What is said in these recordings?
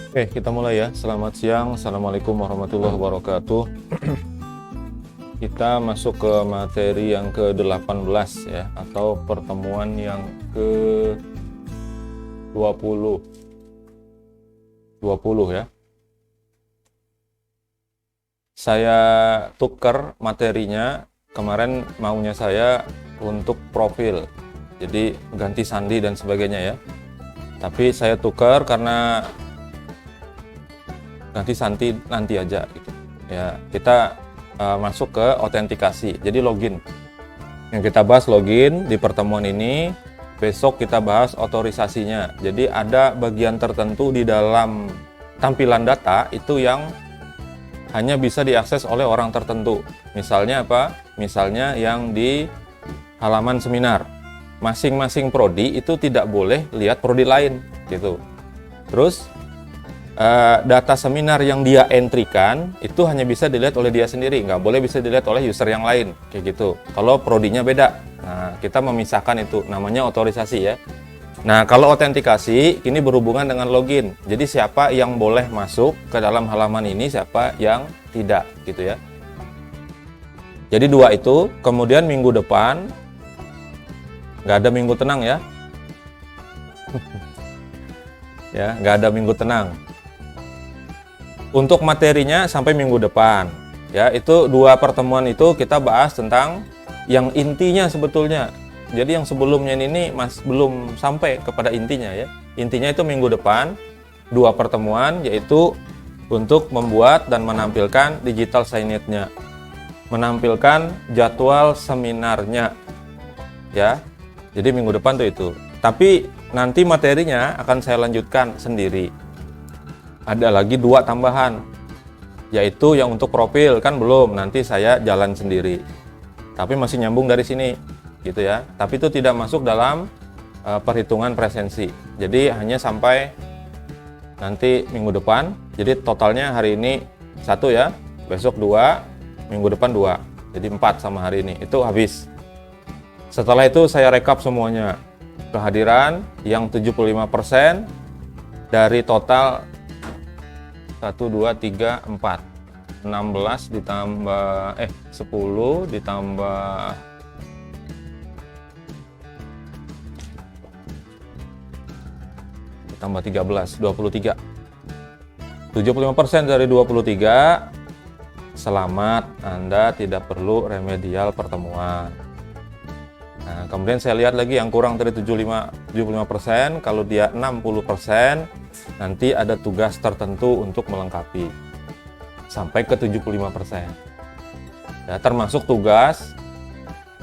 Oke, kita mulai ya. Selamat siang. Assalamualaikum warahmatullahi wabarakatuh. Kita masuk ke materi yang ke-18 ya, atau pertemuan yang ke-20. 20 ya. Saya tukar materinya. Kemarin maunya saya untuk profil. Jadi ganti sandi dan sebagainya ya. Tapi saya tukar karena ganti sandi nanti aja gitu. Ya, kita masuk ke autentikasi. Jadi login. Yang kita bahas login di pertemuan ini, besok kita bahas otorisasinya. Jadi ada bagian tertentu di dalam tampilan data itu yang hanya bisa diakses oleh orang tertentu. Misalnya apa? Misalnya yang di halaman seminar. Masing-masing prodi itu tidak boleh lihat prodi lain gitu. Terus data seminar yang dia entrykan itu hanya bisa dilihat oleh dia sendiri, nggak boleh bisa dilihat oleh user yang lain, kayak gitu. Kalau prodinya beda, nah kita memisahkan itu, namanya otorisasi ya. Nah kalau autentikasi ini berhubungan dengan login, jadi siapa yang boleh masuk ke dalam halaman ini, siapa yang tidak, gitu ya. Jadi dua itu, kemudian minggu depan nggak ada minggu tenang ya, ya nggak ada minggu tenang. Untuk materinya sampai minggu depan ya, itu dua pertemuan itu kita bahas tentang yang intinya sebetulnya. Jadi yang sebelumnya ini belum sampai kepada intinya ya. Intinya itu minggu depan dua pertemuan, yaitu untuk membuat dan menampilkan digital signage-nya, menampilkan jadwal seminarnya ya. Jadi minggu depan tuh itu. Tapi nanti materinya akan saya lanjutkan sendiri. Ada lagi dua tambahan, yaitu yang untuk profil kan belum, nanti saya jalan sendiri. Tapi masih nyambung dari sini, gitu ya. Tapi itu tidak masuk dalam perhitungan presensi. Jadi hanya sampai nanti minggu depan. Jadi totalnya hari ini 1 ya, besok 2, minggu depan 2. Jadi 4 sama hari ini, itu habis. Setelah itu saya rekap semuanya. Kehadiran yang 75% dari total 1, 2, 3, 4 16 ditambah 10 ditambah 13, 23. 75% dari 23, selamat, Anda tidak perlu remedial pertemuan. Nah, kemudian saya lihat lagi yang kurang dari 75%, kalau dia 60%, nanti ada tugas tertentu untuk melengkapi sampai ke 75%. Ya, termasuk tugas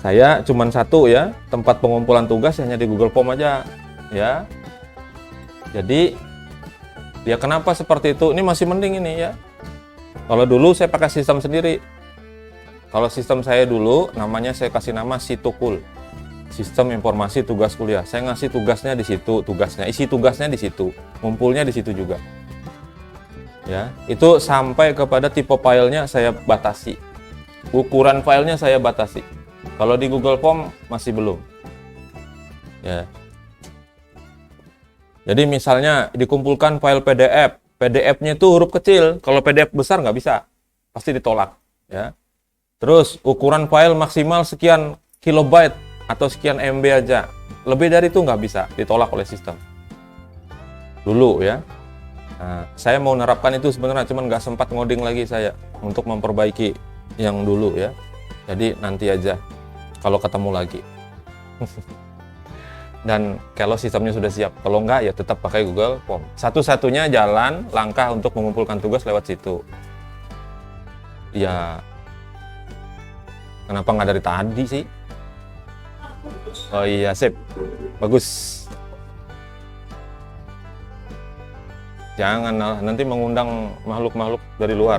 saya cuma 1 ya, tempat pengumpulan tugas hanya di Google Form aja ya. Jadi ya kenapa seperti itu? Ini masih mending ini ya. Kalau dulu saya pakai sistem sendiri. Kalau sistem saya dulu namanya saya kasih nama Situkul. Sistem informasi tugas kuliah. Saya ngasih tugasnya di situ, isi tugasnya di situ, ngumpulnya di situ juga. Ya, itu sampai kepada tipe filenya saya batasi. Ukuran filenya saya batasi. Kalau di Google Form masih belum. Ya. Jadi misalnya dikumpulkan file PDF, PDF-nya itu huruf kecil. Kalau PDF besar nggak bisa, pasti ditolak. Ya. Terus ukuran file maksimal sekian kilobyte atau sekian MB aja, lebih dari itu nggak bisa, ditolak oleh sistem dulu ya. Nah, saya mau nerapkan itu sebenarnya, cuman nggak sempat ngoding lagi saya untuk memperbaiki yang dulu ya. Jadi nanti aja kalau ketemu lagi. Dan kalau sistemnya sudah siap, kalau nggak ya tetap pakai Google Form. Satu-satunya jalan langkah untuk mengumpulkan tugas lewat situ ya. Kenapa nggak dari tadi sih? Oh iya, sip. Bagus. Jangan nanti mengundang makhluk-makhluk dari luar.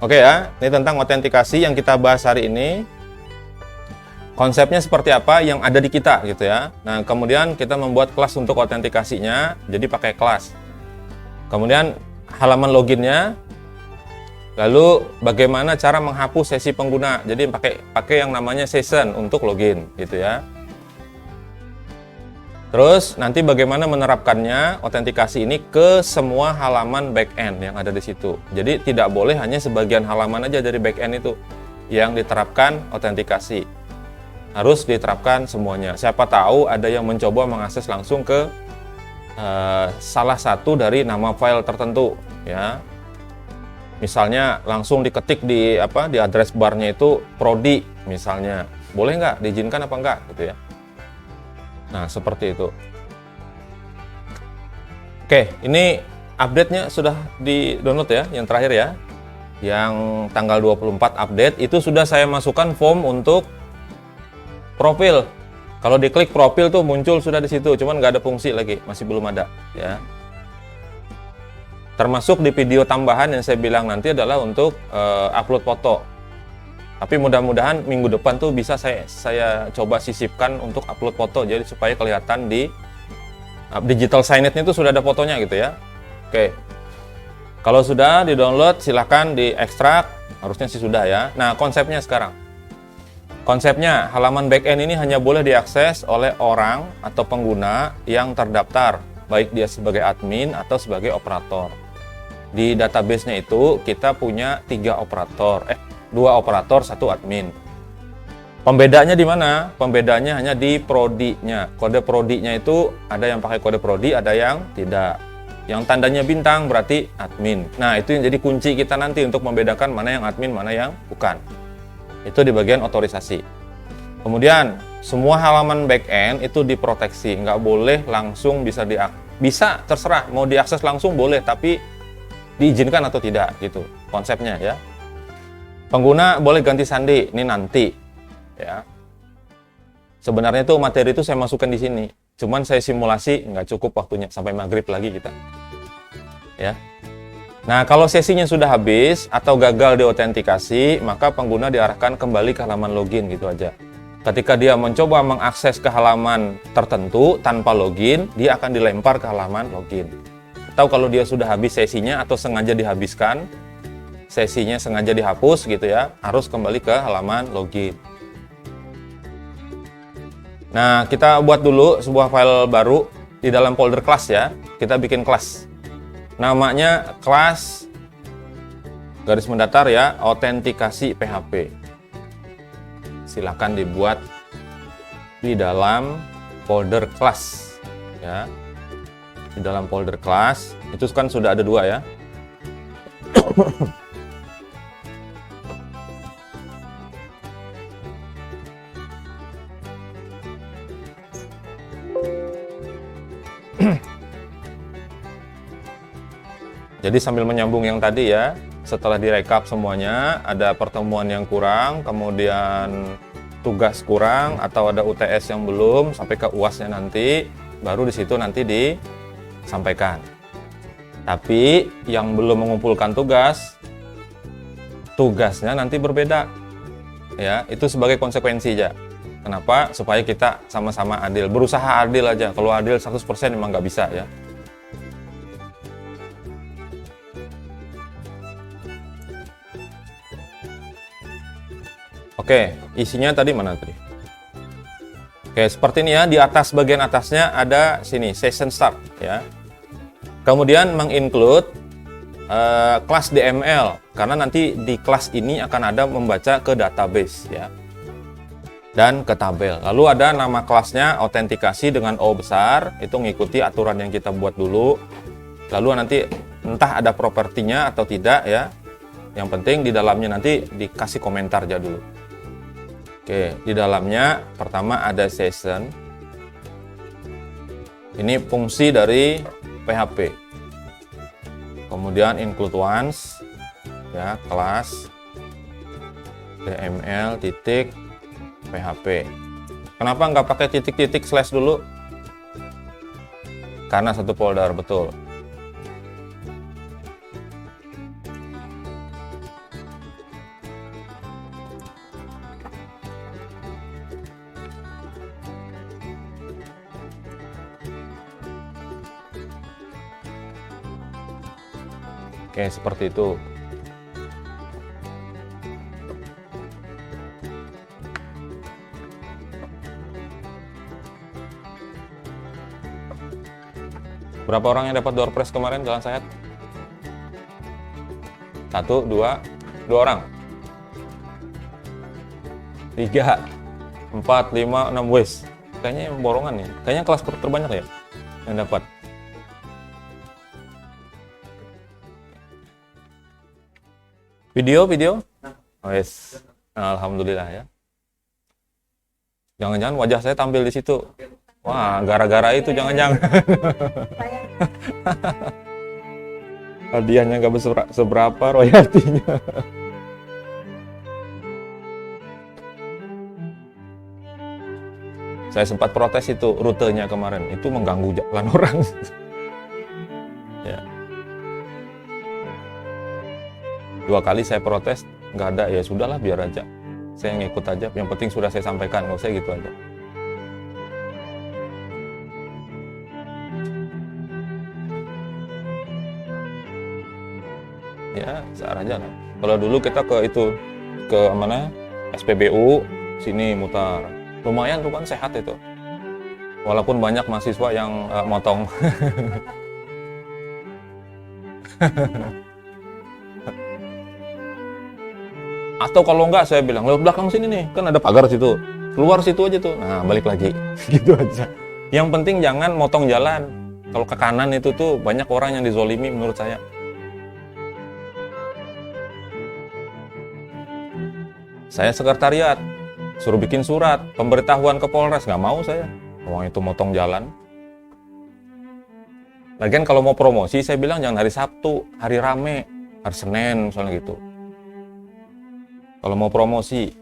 Oke ya, ini tentang autentikasi yang kita bahas hari ini. Konsepnya seperti apa yang ada di kita gitu ya. Nah, kemudian kita membuat kelas untuk autentikasinya, jadi pakai kelas. Kemudian halaman loginnya. Lalu bagaimana cara menghapus sesi pengguna? Jadi pakai yang namanya session untuk login gitu ya. Terus nanti bagaimana menerapkannya autentikasi ini ke semua halaman backend yang ada di situ. Jadi tidak boleh hanya sebagian halaman aja dari backend itu yang diterapkan autentikasi. Harus diterapkan semuanya. Siapa tahu ada yang mencoba mengakses langsung ke salah satu dari nama file tertentu, ya. Misalnya langsung diketik di address barnya itu prodi misalnya. Boleh nggak? Diizinkan apa enggak gitu ya. Nah, seperti itu. Oke, ini update-nya sudah di-download ya, yang terakhir ya. Yang tanggal 24 update, itu sudah saya masukkan form untuk profil. Kalau diklik profil tuh muncul sudah di situ, cuman nggak ada fungsi lagi, masih belum ada ya. Termasuk di video tambahan yang saya bilang nanti adalah untuk upload foto. Tapi mudah-mudahan minggu depan tuh bisa saya coba sisipkan untuk upload foto, jadi supaya kelihatan di digital signage-nya itu sudah ada fotonya gitu ya. Oke. Kalau sudah di-download silahkan diekstrak, harusnya sih sudah ya. Nah, konsepnya sekarang. Konsepnya halaman backend ini hanya boleh diakses oleh orang atau pengguna yang terdaftar, baik dia sebagai admin atau sebagai operator. Di database-nya itu kita punya 2 operator, 1 admin. Pembedanya di mana? Pembedanya hanya di prodi-nya. Kode prodi-nya itu ada yang pakai kode prodi, ada yang tidak. Yang tandanya bintang berarti admin. Nah, itu yang jadi kunci kita nanti untuk membedakan mana yang admin, mana yang bukan. Itu di bagian otorisasi. Kemudian, semua halaman backend itu diproteksi. Nggak boleh langsung bisa terserah. Mau diakses langsung boleh, tapi diizinkan atau tidak gitu konsepnya ya. Pengguna boleh ganti sandi, ini nanti ya. Sebenarnya itu materi itu saya masukkan di sini, cuman saya simulasi nggak cukup waktunya, sampai maghrib lagi kita ya. Nah, kalau sesinya sudah habis atau gagal diautentikasi, maka pengguna diarahkan kembali ke halaman login gitu aja. Ketika dia mencoba mengakses ke halaman tertentu tanpa login, dia akan dilempar ke halaman login. Atau kalau dia sudah habis sesinya atau sengaja dihabiskan, sesinya sengaja dihapus gitu ya, harus kembali ke halaman login. Nah, kita buat dulu sebuah file baru di dalam folder class ya. Kita bikin kelas. Namanya kelas garis mendatar ya, autentikasi PHP. Silakan dibuat di dalam folder class ya. Di dalam folder class itu kan sudah ada 2 ya. Jadi sambil menyambung yang tadi ya, setelah direkap semuanya, ada pertemuan yang kurang, kemudian tugas kurang, atau ada UTS yang belum, sampai ke UAS-nya nanti, baru di situ nanti disampaikan. Tapi yang belum mengumpulkan tugasnya nanti berbeda. Ya, itu sebagai konsekuensi aja. Kenapa? Supaya kita sama-sama adil, berusaha adil aja. Kalau adil 100% memang nggak bisa ya. Oke, isinya tadi mana tadi? Oke, seperti ini ya. Di atas bagian atasnya ada sini session start ya. Kemudian menginclude kelas DML karena nanti di kelas ini akan ada membaca ke database ya. Dan ke tabel. Lalu ada nama kelasnya autentikasi dengan O besar, itu mengikuti aturan yang kita buat dulu. Lalu nanti entah ada propertinya atau tidak ya. Yang penting di dalamnya nanti dikasih komentar aja dulu. Oke, di dalamnya pertama ada session. Ini fungsi dari PHP. Kemudian include once ya, kelas DML titik PHP. Kenapa nggak pakai titik-titik slash dulu? Karena satu folder, betul. Oke, seperti itu. Berapa orang yang dapat door prize kemarin Jalan Sehat? 1, 2, 2 orang. 3, 4, 5, 6 wes. Kayaknya yang borongan ya. Kayaknya kelas terbanyak ya yang dapat. Video. Wes. Alhamdulillah ya. Jangan-jangan wajah saya tampil di situ. Wah, gara-gara itu jangan-jangan. Hadiahnya nggak seberapa royaltinya. Saya sempat protes itu rutenya kemarin. Itu mengganggu jalan orang. Ya. 2 kali saya protes, nggak ada, ya sudahlah biar aja. Saya ngikut aja, yang penting sudah saya sampaikan, nggak usah gitu aja. Ya, searah jalan. Kalau dulu kita ke mana? SPBU, sini mutar. Lumayan tuh kan sehat itu. Walaupun banyak mahasiswa yang motong. Atau kalau enggak saya bilang lewat belakang sini nih, kan ada pagar situ. Keluar situ aja tuh. Nah, balik lagi. Gitu aja. Yang penting jangan motong jalan. Kalau ke kanan itu tuh banyak orang yang dizolimi menurut saya. Saya sekretariat, suruh bikin surat, pemberitahuan ke Polres, nggak mau saya. Uang itu motong jalan. Lagian kalau mau promosi, saya bilang jangan hari Sabtu, hari rame, hari Senin misalnya gitu. Kalau mau promosi.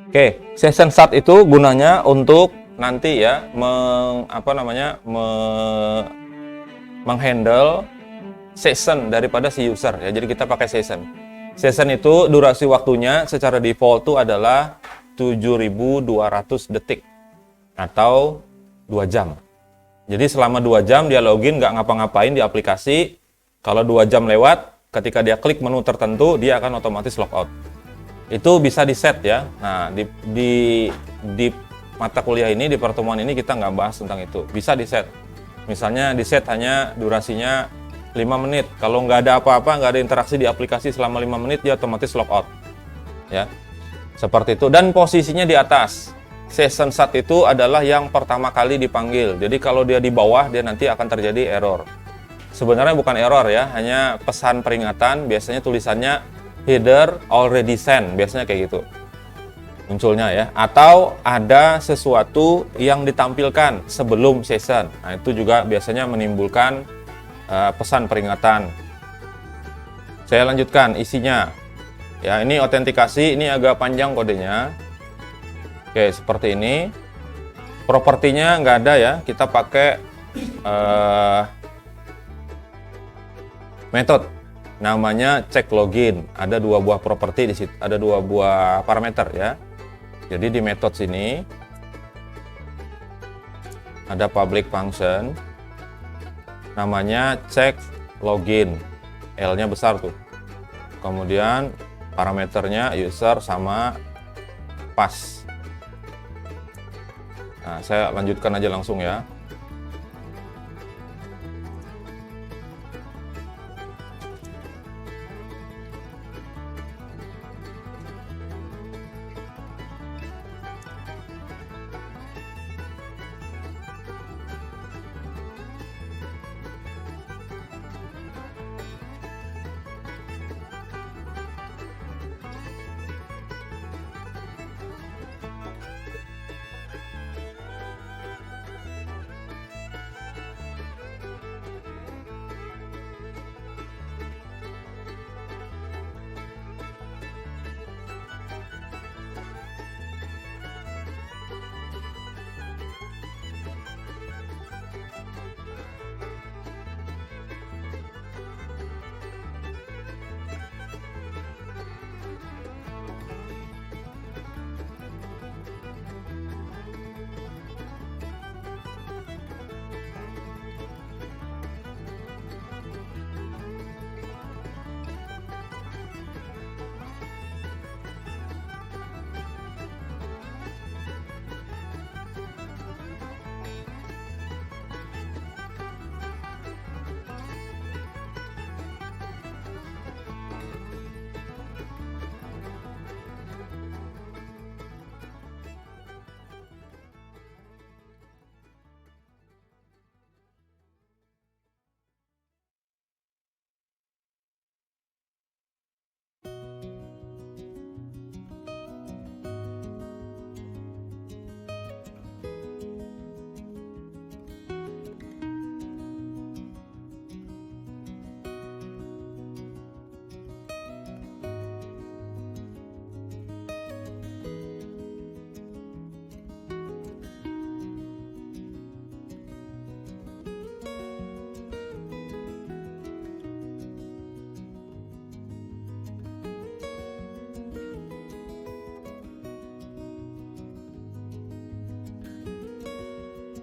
Oke, session start itu gunanya untuk nanti ya menghandle session daripada si user ya. Jadi kita pakai session. Session itu durasi waktunya secara default itu adalah 7.200 detik atau 2 jam. Jadi selama 2 jam dia login nggak ngapa-ngapain di aplikasi. Kalau 2 jam lewat, ketika dia klik menu tertentu, dia akan otomatis logout. Itu bisa di set ya. Nah, di mata kuliah ini, di pertemuan ini kita nggak bahas tentang itu. Bisa di set. Misalnya di set hanya durasinya 5 menit. Kalau nggak ada apa-apa, nggak ada interaksi di aplikasi selama 5 menit, dia otomatis logout. Ya, seperti itu. Dan posisinya di atas. Session start itu adalah yang pertama kali dipanggil. Jadi kalau dia di bawah, dia nanti akan terjadi error. Sebenarnya bukan error ya, hanya pesan peringatan. Biasanya tulisannya header already sent, biasanya kayak gitu munculnya ya. Atau ada sesuatu yang ditampilkan sebelum session. Nah, itu juga biasanya menimbulkan pesan peringatan. Saya lanjutkan isinya. Ya, ini autentikasi, ini agak panjang kodenya. Oke, seperti ini. Propertinya nggak ada ya, kita pakai metode namanya check login. Ada 2 buah properti di situ, ada 2 buah parameter ya. Jadi di metode sini ada public function namanya check login. L-nya besar tuh. Kemudian parameternya user sama pass. Nah, saya lanjutkan aja langsung ya.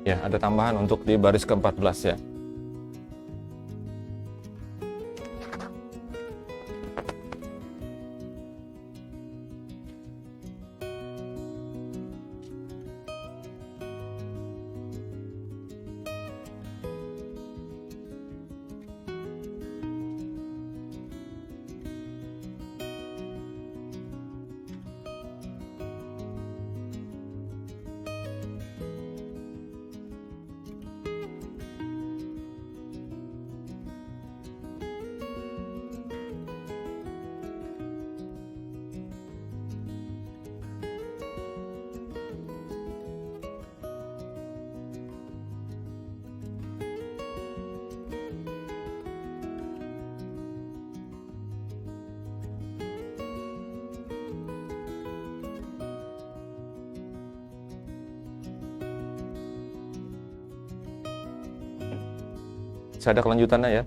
Ya, ada tambahan untuk di baris ke-14 ya. Saya ada kelanjutannya ya.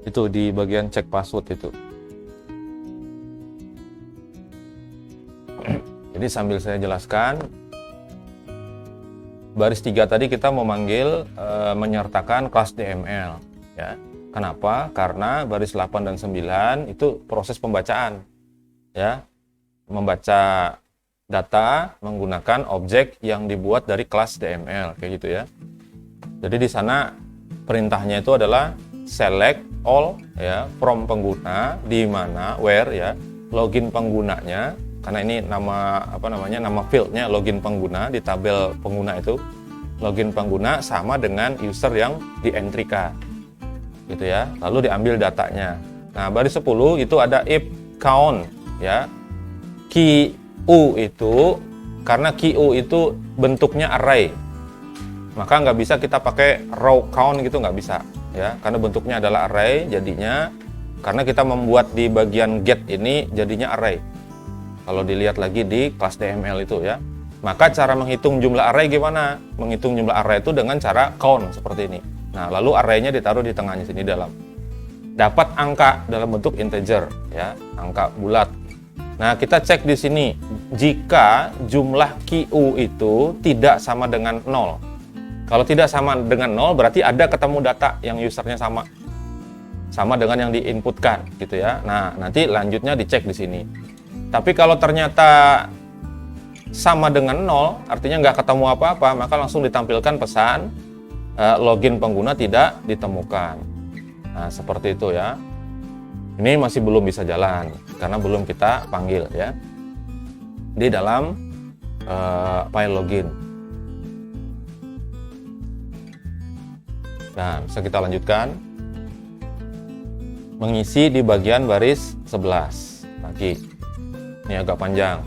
Itu di bagian cek password itu. Jadi sambil saya jelaskan, baris 3 tadi kita memanggil menyertakan kelas DML ya. Kenapa? Karena baris 8 dan 9 itu proses pembacaan ya. Membaca data menggunakan objek yang dibuat dari kelas DML kayak gitu ya. Jadi di sana perintahnya itu adalah select all ya from pengguna, di mana where ya login penggunanya, karena ini nama nama fieldnya login pengguna di tabel pengguna itu, login pengguna sama dengan user yang dientrykan gitu ya, lalu diambil datanya. Nah baris 10 itu ada if count ya, QU itu karena QU itu bentuknya array, maka nggak bisa kita pakai row count gitu, nggak bisa ya, karena bentuknya adalah array. Jadinya karena kita membuat di bagian get ini jadinya array. Kalau dilihat lagi di kelas DML itu ya, maka cara menghitung jumlah array gimana? Menghitung jumlah array itu dengan cara count seperti ini. Nah lalu arraynya ditaruh di tengahnya sini, dalam dapat angka dalam bentuk integer ya, angka bulat. Nah kita cek di sini, jika jumlah QU itu tidak sama dengan 0. Kalau tidak sama dengan 0 berarti ada ketemu data yang usernya sama dengan yang diinputkan gitu ya. Nah, nanti lanjutnya dicek di sini. Tapi kalau ternyata sama dengan 0, artinya nggak ketemu apa-apa, maka langsung ditampilkan pesan login pengguna tidak ditemukan. Nah, seperti itu ya. Ini masih belum bisa jalan karena belum kita panggil ya. Di dalam file login. Nah, bisa kita lanjutkan. Mengisi di bagian baris 11 lagi. Ini agak panjang.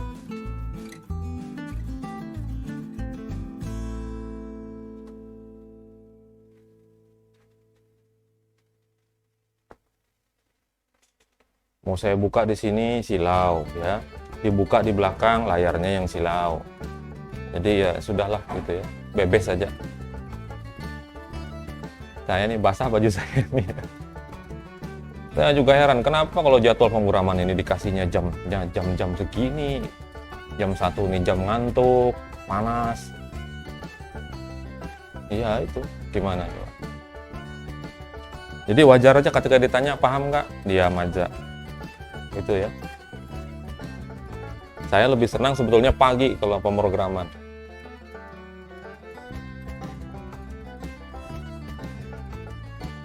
Mau saya buka di sini silau ya. Dibuka di belakang layarnya yang silau. Jadi ya sudahlah gitu ya. Bebas saja. Saya ini basah baju saya ini. Saya juga heran kenapa kalau jadwal pemrograman ini dikasihnya jam segini. Jam 1 nih jam ngantuk, panas. Iya itu gimana coba. Jadi wajar aja ketika ditanya paham nggak, diam aja. Itu ya. Saya lebih senang sebetulnya pagi kalau pemrograman.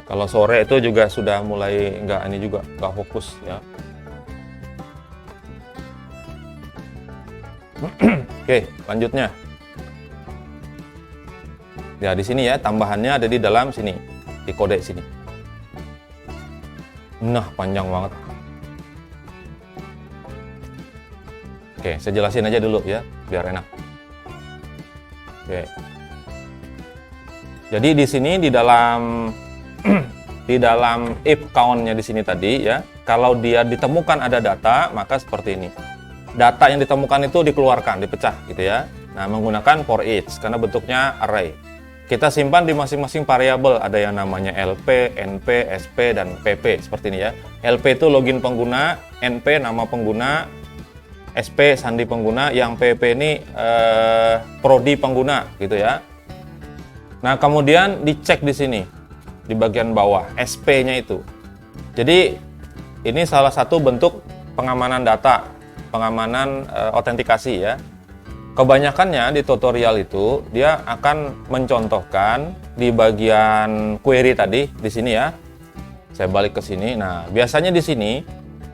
Kalau sore itu juga sudah mulai nggak fokus ya. Oke, lanjutnya. Ya di sini ya tambahannya ada di dalam sini, di kode sini. Nah panjang banget. Oke, saya jelasin aja dulu ya, biar enak. Oke. Jadi di sini di dalam if count-nya di sini tadi ya, kalau dia ditemukan ada data, maka seperti ini. Data yang ditemukan itu dikeluarkan, dipecah gitu ya. Nah, menggunakan for each karena bentuknya array. Kita simpan di masing-masing variabel, ada yang namanya LP, NP, SP dan PP seperti ini ya. LP itu login pengguna, NP nama pengguna, SP sandi pengguna, yang PP ini prodi pengguna gitu ya. Nah, kemudian dicek di sini, di bagian bawah, SP-nya itu. Jadi, ini salah satu bentuk pengamanan data, pengamanan autentikasi ya. Kebanyakannya di tutorial itu, dia akan mencontohkan di bagian query tadi, di sini ya. Saya balik ke sini. Nah, biasanya di sini,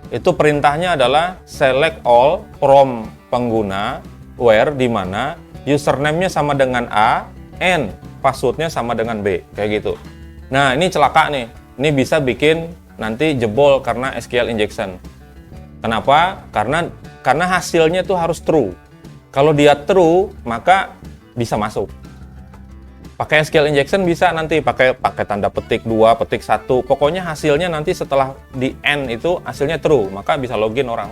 itu perintahnya adalah select all from pengguna, where, di mana username-nya sama dengan A, and password-nya sama dengan B, kayak gitu. Nah, ini celaka nih. Ini bisa bikin nanti jebol karena SQL injection. Kenapa? Karena hasilnya tuh harus true. Kalau dia true, maka bisa masuk. Pakai SQL injection bisa nanti pakai tanda petik 2, petik 1. Pokoknya hasilnya nanti setelah di end itu hasilnya true, maka bisa login orang.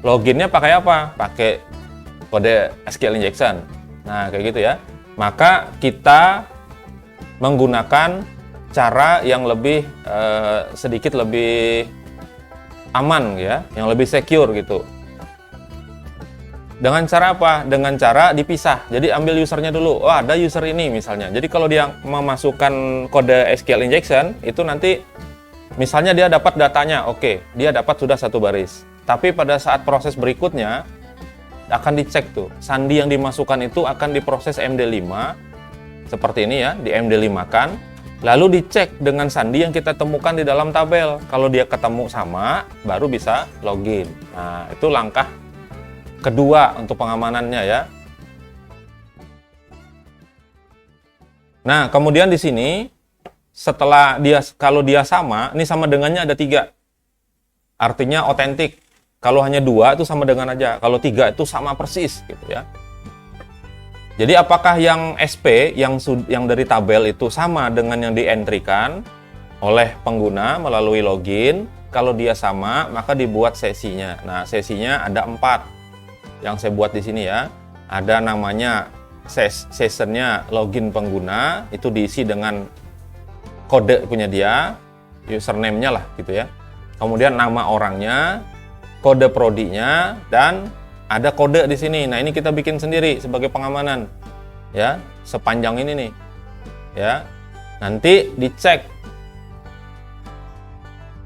Loginnya pakai apa? Pakai kode SQL injection. Nah, kayak gitu ya. Maka kita menggunakan cara yang lebih sedikit lebih aman ya, yang lebih secure gitu. Dengan cara apa? Dengan cara dipisah. Jadi ambil usernya dulu. Oh, ada user ini misalnya. Jadi kalau dia memasukkan kode SQL injection, itu nanti misalnya dia dapat datanya, oke, dia dapat sudah satu baris. Tapi pada saat proses berikutnya akan dicek tuh, sandi yang dimasukkan itu akan diproses MD5 seperti ini ya, di MD5 kan. Lalu dicek dengan sandi yang kita temukan di dalam tabel. Kalau dia ketemu sama, baru bisa login. Nah, itu langkah kedua untuk pengamanannya ya. Nah, kemudian di sini setelah kalau dia sama, ini sama dengannya ada 3. Artinya otentik. Kalau hanya 2 itu sama dengan aja. Kalau 3 itu sama persis gitu ya. Jadi apakah yang SP yang dari tabel itu sama dengan yang di-entry-kan oleh pengguna melalui login? Kalau dia sama, maka dibuat sesinya. Nah, sesinya ada 4 yang saya buat di sini ya. Ada namanya sessionnya login pengguna, itu diisi dengan kode punya dia, username-nya lah gitu ya. Kemudian nama orangnya, kode prodinya, dan ada kode di sini. Nah, ini kita bikin sendiri sebagai pengamanan. Ya, sepanjang ini nih. Ya. Nanti dicek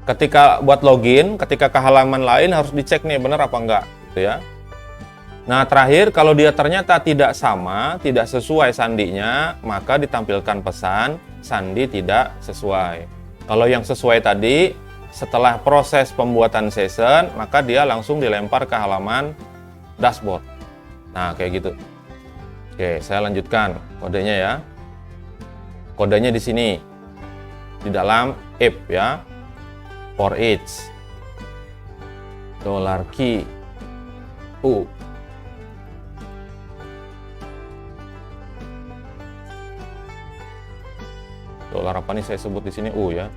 ketika buat login, ketika ke halaman lain harus dicek nih benar apa enggak gitu ya. Nah, terakhir kalau dia ternyata tidak sama, tidak sesuai sandinya, maka ditampilkan pesan sandi tidak sesuai. Kalau yang sesuai tadi, setelah proses pembuatan session, maka dia langsung dilempar ke halaman dashboard. Nah, kayak gitu. Oke, saya lanjutkan kodenya ya. Kodenya di sini. Di dalam if ya. For each $key U. Dolar apa nih saya sebut di sini U ya.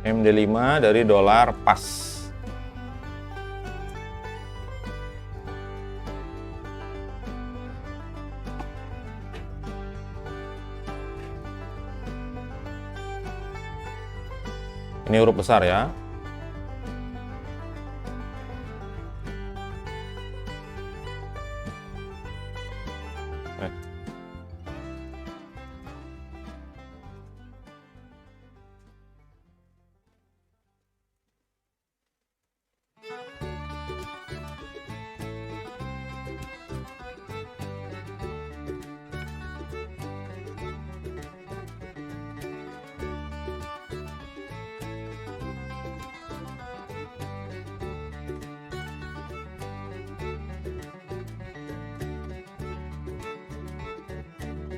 MD5 dari dolar pas. Ini huruf besar ya.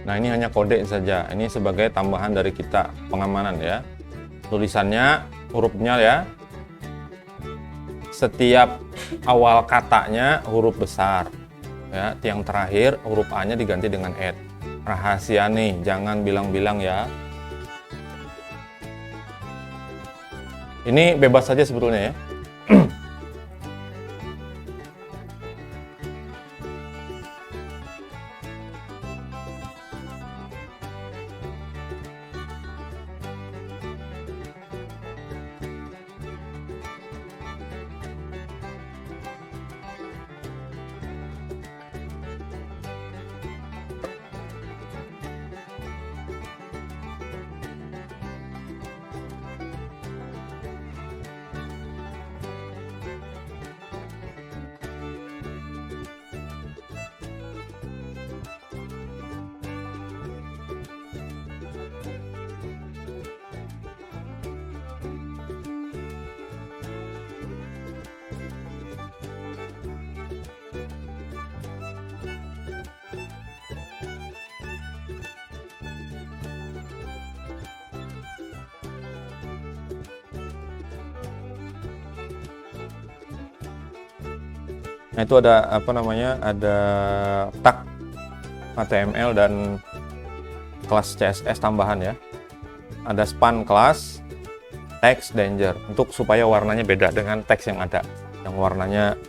Nah, ini hanya kode saja. Ini sebagai tambahan dari kita, pengamanan ya. Tulisannya, hurufnya ya. Setiap awal katanya huruf besar. Ya, yang terakhir huruf A-nya diganti dengan @ Rahasia nih, jangan bilang-bilang ya. Ini bebas saja sebetulnya ya. Nah, itu ada apa namanya? Ada tag HTML dan kelas CSS tambahan ya. Ada span kelas, text danger untuk supaya warnanya beda dengan teks yang ada, yang warnanya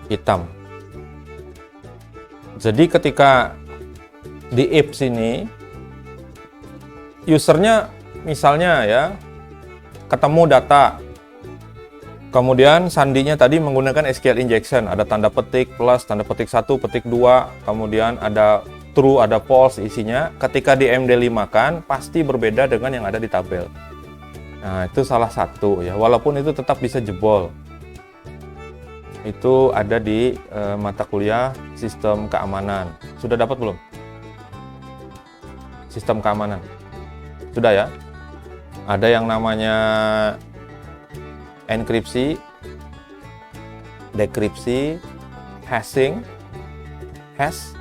hitam. Jadi ketika di if sini usernya misalnya ya ketemu data, kemudian sandinya tadi menggunakan SQL injection, ada tanda petik plus, tanda petik 1, petik 2, kemudian ada true, ada false isinya. Ketika di MD5-kan pasti berbeda dengan yang ada di tabel. Nah, itu salah satu ya, walaupun itu tetap bisa jebol. Itu ada di mata kuliah sistem keamanan. Sudah dapat belum? Sistem keamanan. Sudah ya? Ada yang namanya enkripsi, dekripsi, hashing, hash,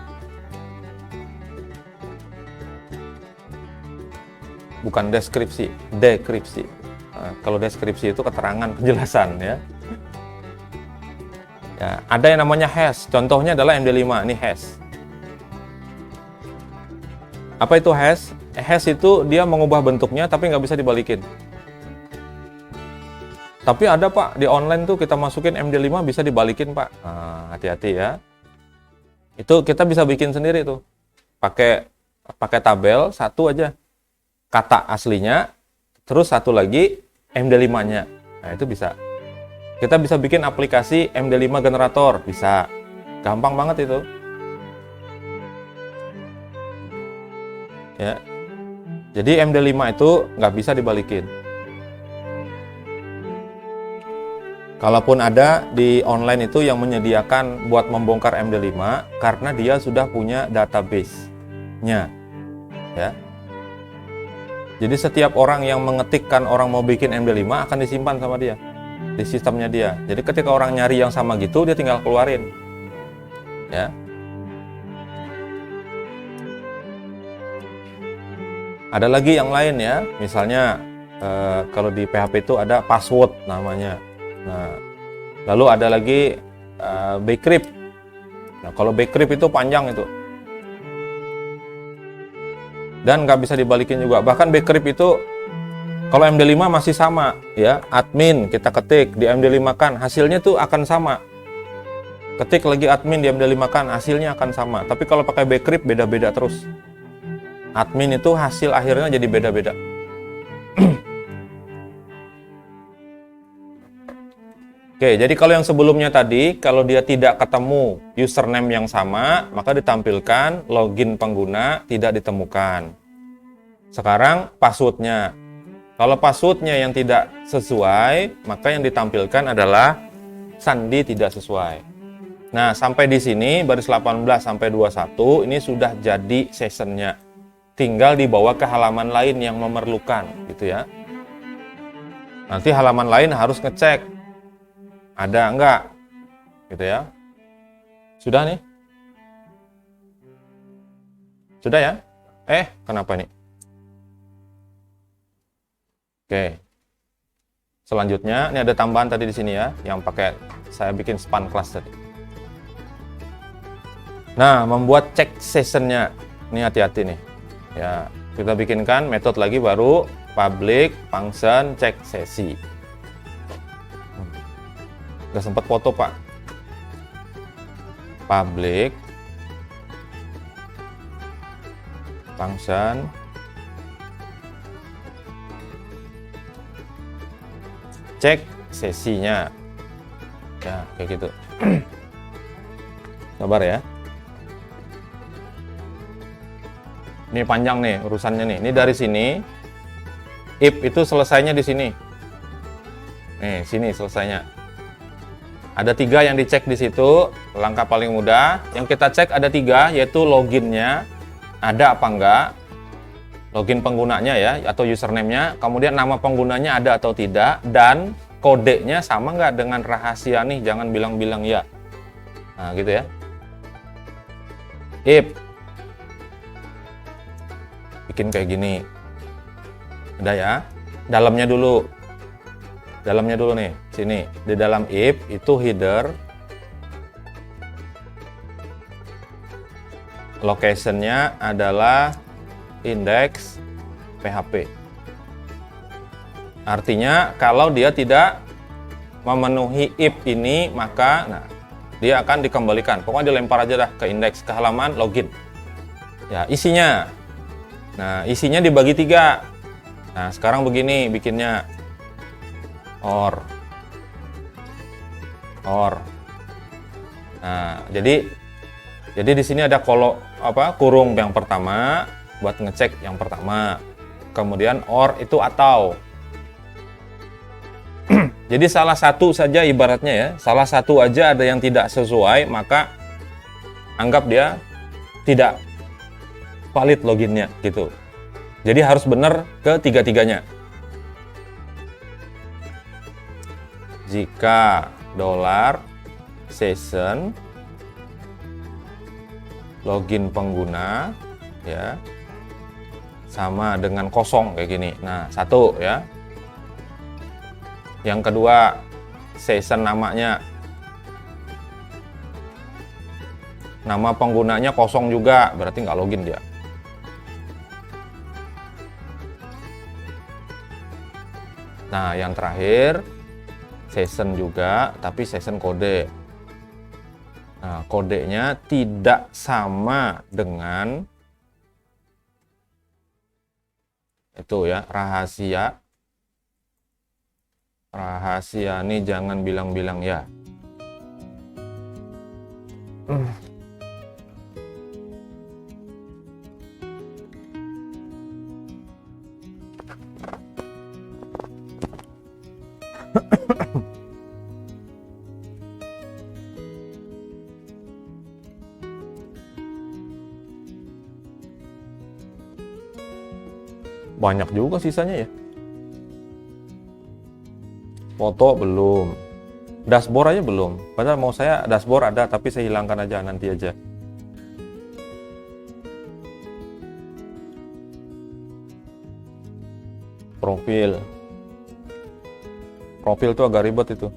bukan deskripsi, dekripsi. Nah, kalau deskripsi itu keterangan, penjelasan ya. Ya, ada yang namanya hash. Contohnya adalah MD5, ini hash. Apa itu hash? Hash itu dia mengubah bentuknya tapi nggak bisa dibalikin. Tapi ada Pak, di online tuh kita masukin MD5 bisa dibalikin Pak. Nah, hati-hati ya. Itu kita bisa bikin sendiri tuh. Pakai tabel satu aja. Kata aslinya, terus satu lagi MD5-nya. Nah, itu bisa. Kita bisa bikin aplikasi MD5 generator, bisa. Gampang banget itu. Ya. Jadi MD5 itu nggak bisa dibalikin. Kalaupun ada di online itu yang menyediakan buat membongkar MD5 karena dia sudah punya database-nya. Ya. Jadi setiap orang yang mengetikkan orang mau bikin MD5 akan disimpan sama dia di sistemnya dia. Jadi ketika orang nyari yang sama gitu dia tinggal keluarin. Ya. Ada lagi yang lain ya. Misalnya kalau di PHP itu ada password namanya. Nah, lalu ada lagi bcrypt. Nah, kalau bcrypt itu panjang itu, dan nggak bisa dibalikin juga. Bahkan bcrypt itu kalau MD5 masih sama, ya admin kita ketik di MD5 kan hasilnya tuh akan sama. Ketik lagi admin di MD5 kan hasilnya akan sama. Tapi kalau pakai bcrypt beda-beda terus. Admin itu hasil akhirnya jadi beda-beda. Oke, jadi kalau yang sebelumnya tadi, kalau dia tidak ketemu username yang sama, maka ditampilkan login pengguna tidak ditemukan. Sekarang passwordnya. Kalau passwordnya yang tidak sesuai, maka yang ditampilkan adalah sandi tidak sesuai. Nah, sampai di sini baris 18 sampai 21 ini sudah jadi sessionnya. Tinggal dibawa ke halaman lain yang memerlukan, gitu ya. Nanti halaman lain harus ngecek ada enggak, gitu ya. Sudah nih? Sudah ya? Kenapa nih? Oke. Selanjutnya, ini ada tambahan tadi di sini ya, yang pakai saya bikin span class tadi. Nah, membuat cek sessionnya, ini hati-hati nih. Ya, kita bikinkan metode lagi baru, public function cek sesi. Gak sempat foto Pak. Public function cek sesinya ya, kayak gitu. Sabar ya, ini panjang nih urusannya nih. Ini dari sini if itu selesainya di sini nih, sini selesainya. Ada 3 yang dicek di situ. Langkah paling mudah yang kita cek ada 3, yaitu loginnya ada apa enggak, login penggunanya ya, atau username-nya, kemudian nama penggunanya ada atau tidak, dan kodenya sama nggak dengan rahasia nih, jangan bilang-bilang ya. Nah gitu ya. If bikin kayak gini, udah ya. Dalamnya dulu nih, sini di dalam if itu header, location-nya adalah index PHP. Artinya kalau dia tidak memenuhi if ini, maka dia akan dikembalikan. Pokoknya dilempar aja dah ke indeks, ke halaman login. Ya, isinya. Nah, isinya dibagi 3. Nah, sekarang begini bikinnya. Or. Nah, jadi di sini ada kurung yang pertama buat ngecek yang pertama. Kemudian or itu atau. Jadi salah satu saja ibaratnya ya, salah satu aja ada yang tidak sesuai, maka anggap dia tidak valid loginnya gitu. Jadi harus benar ke 3-3-nya. Jika $session login pengguna ya sama dengan kosong kayak gini. Nah, 1 ya. Yang kedua, session namanya, nama penggunanya kosong juga, berarti nggak login dia. Nah, yang terakhir, session juga, tapi session kode. Nah, kodenya tidak sama dengan itu ya, rahasia. Rahasia nih jangan bilang-bilang ya. Banyak juga sisanya ya. Foto belum, dashboard aja belum. Padahal mau saya dashboard ada, tapi saya hilangkan aja nanti aja. Profil tuh agak ribet itu.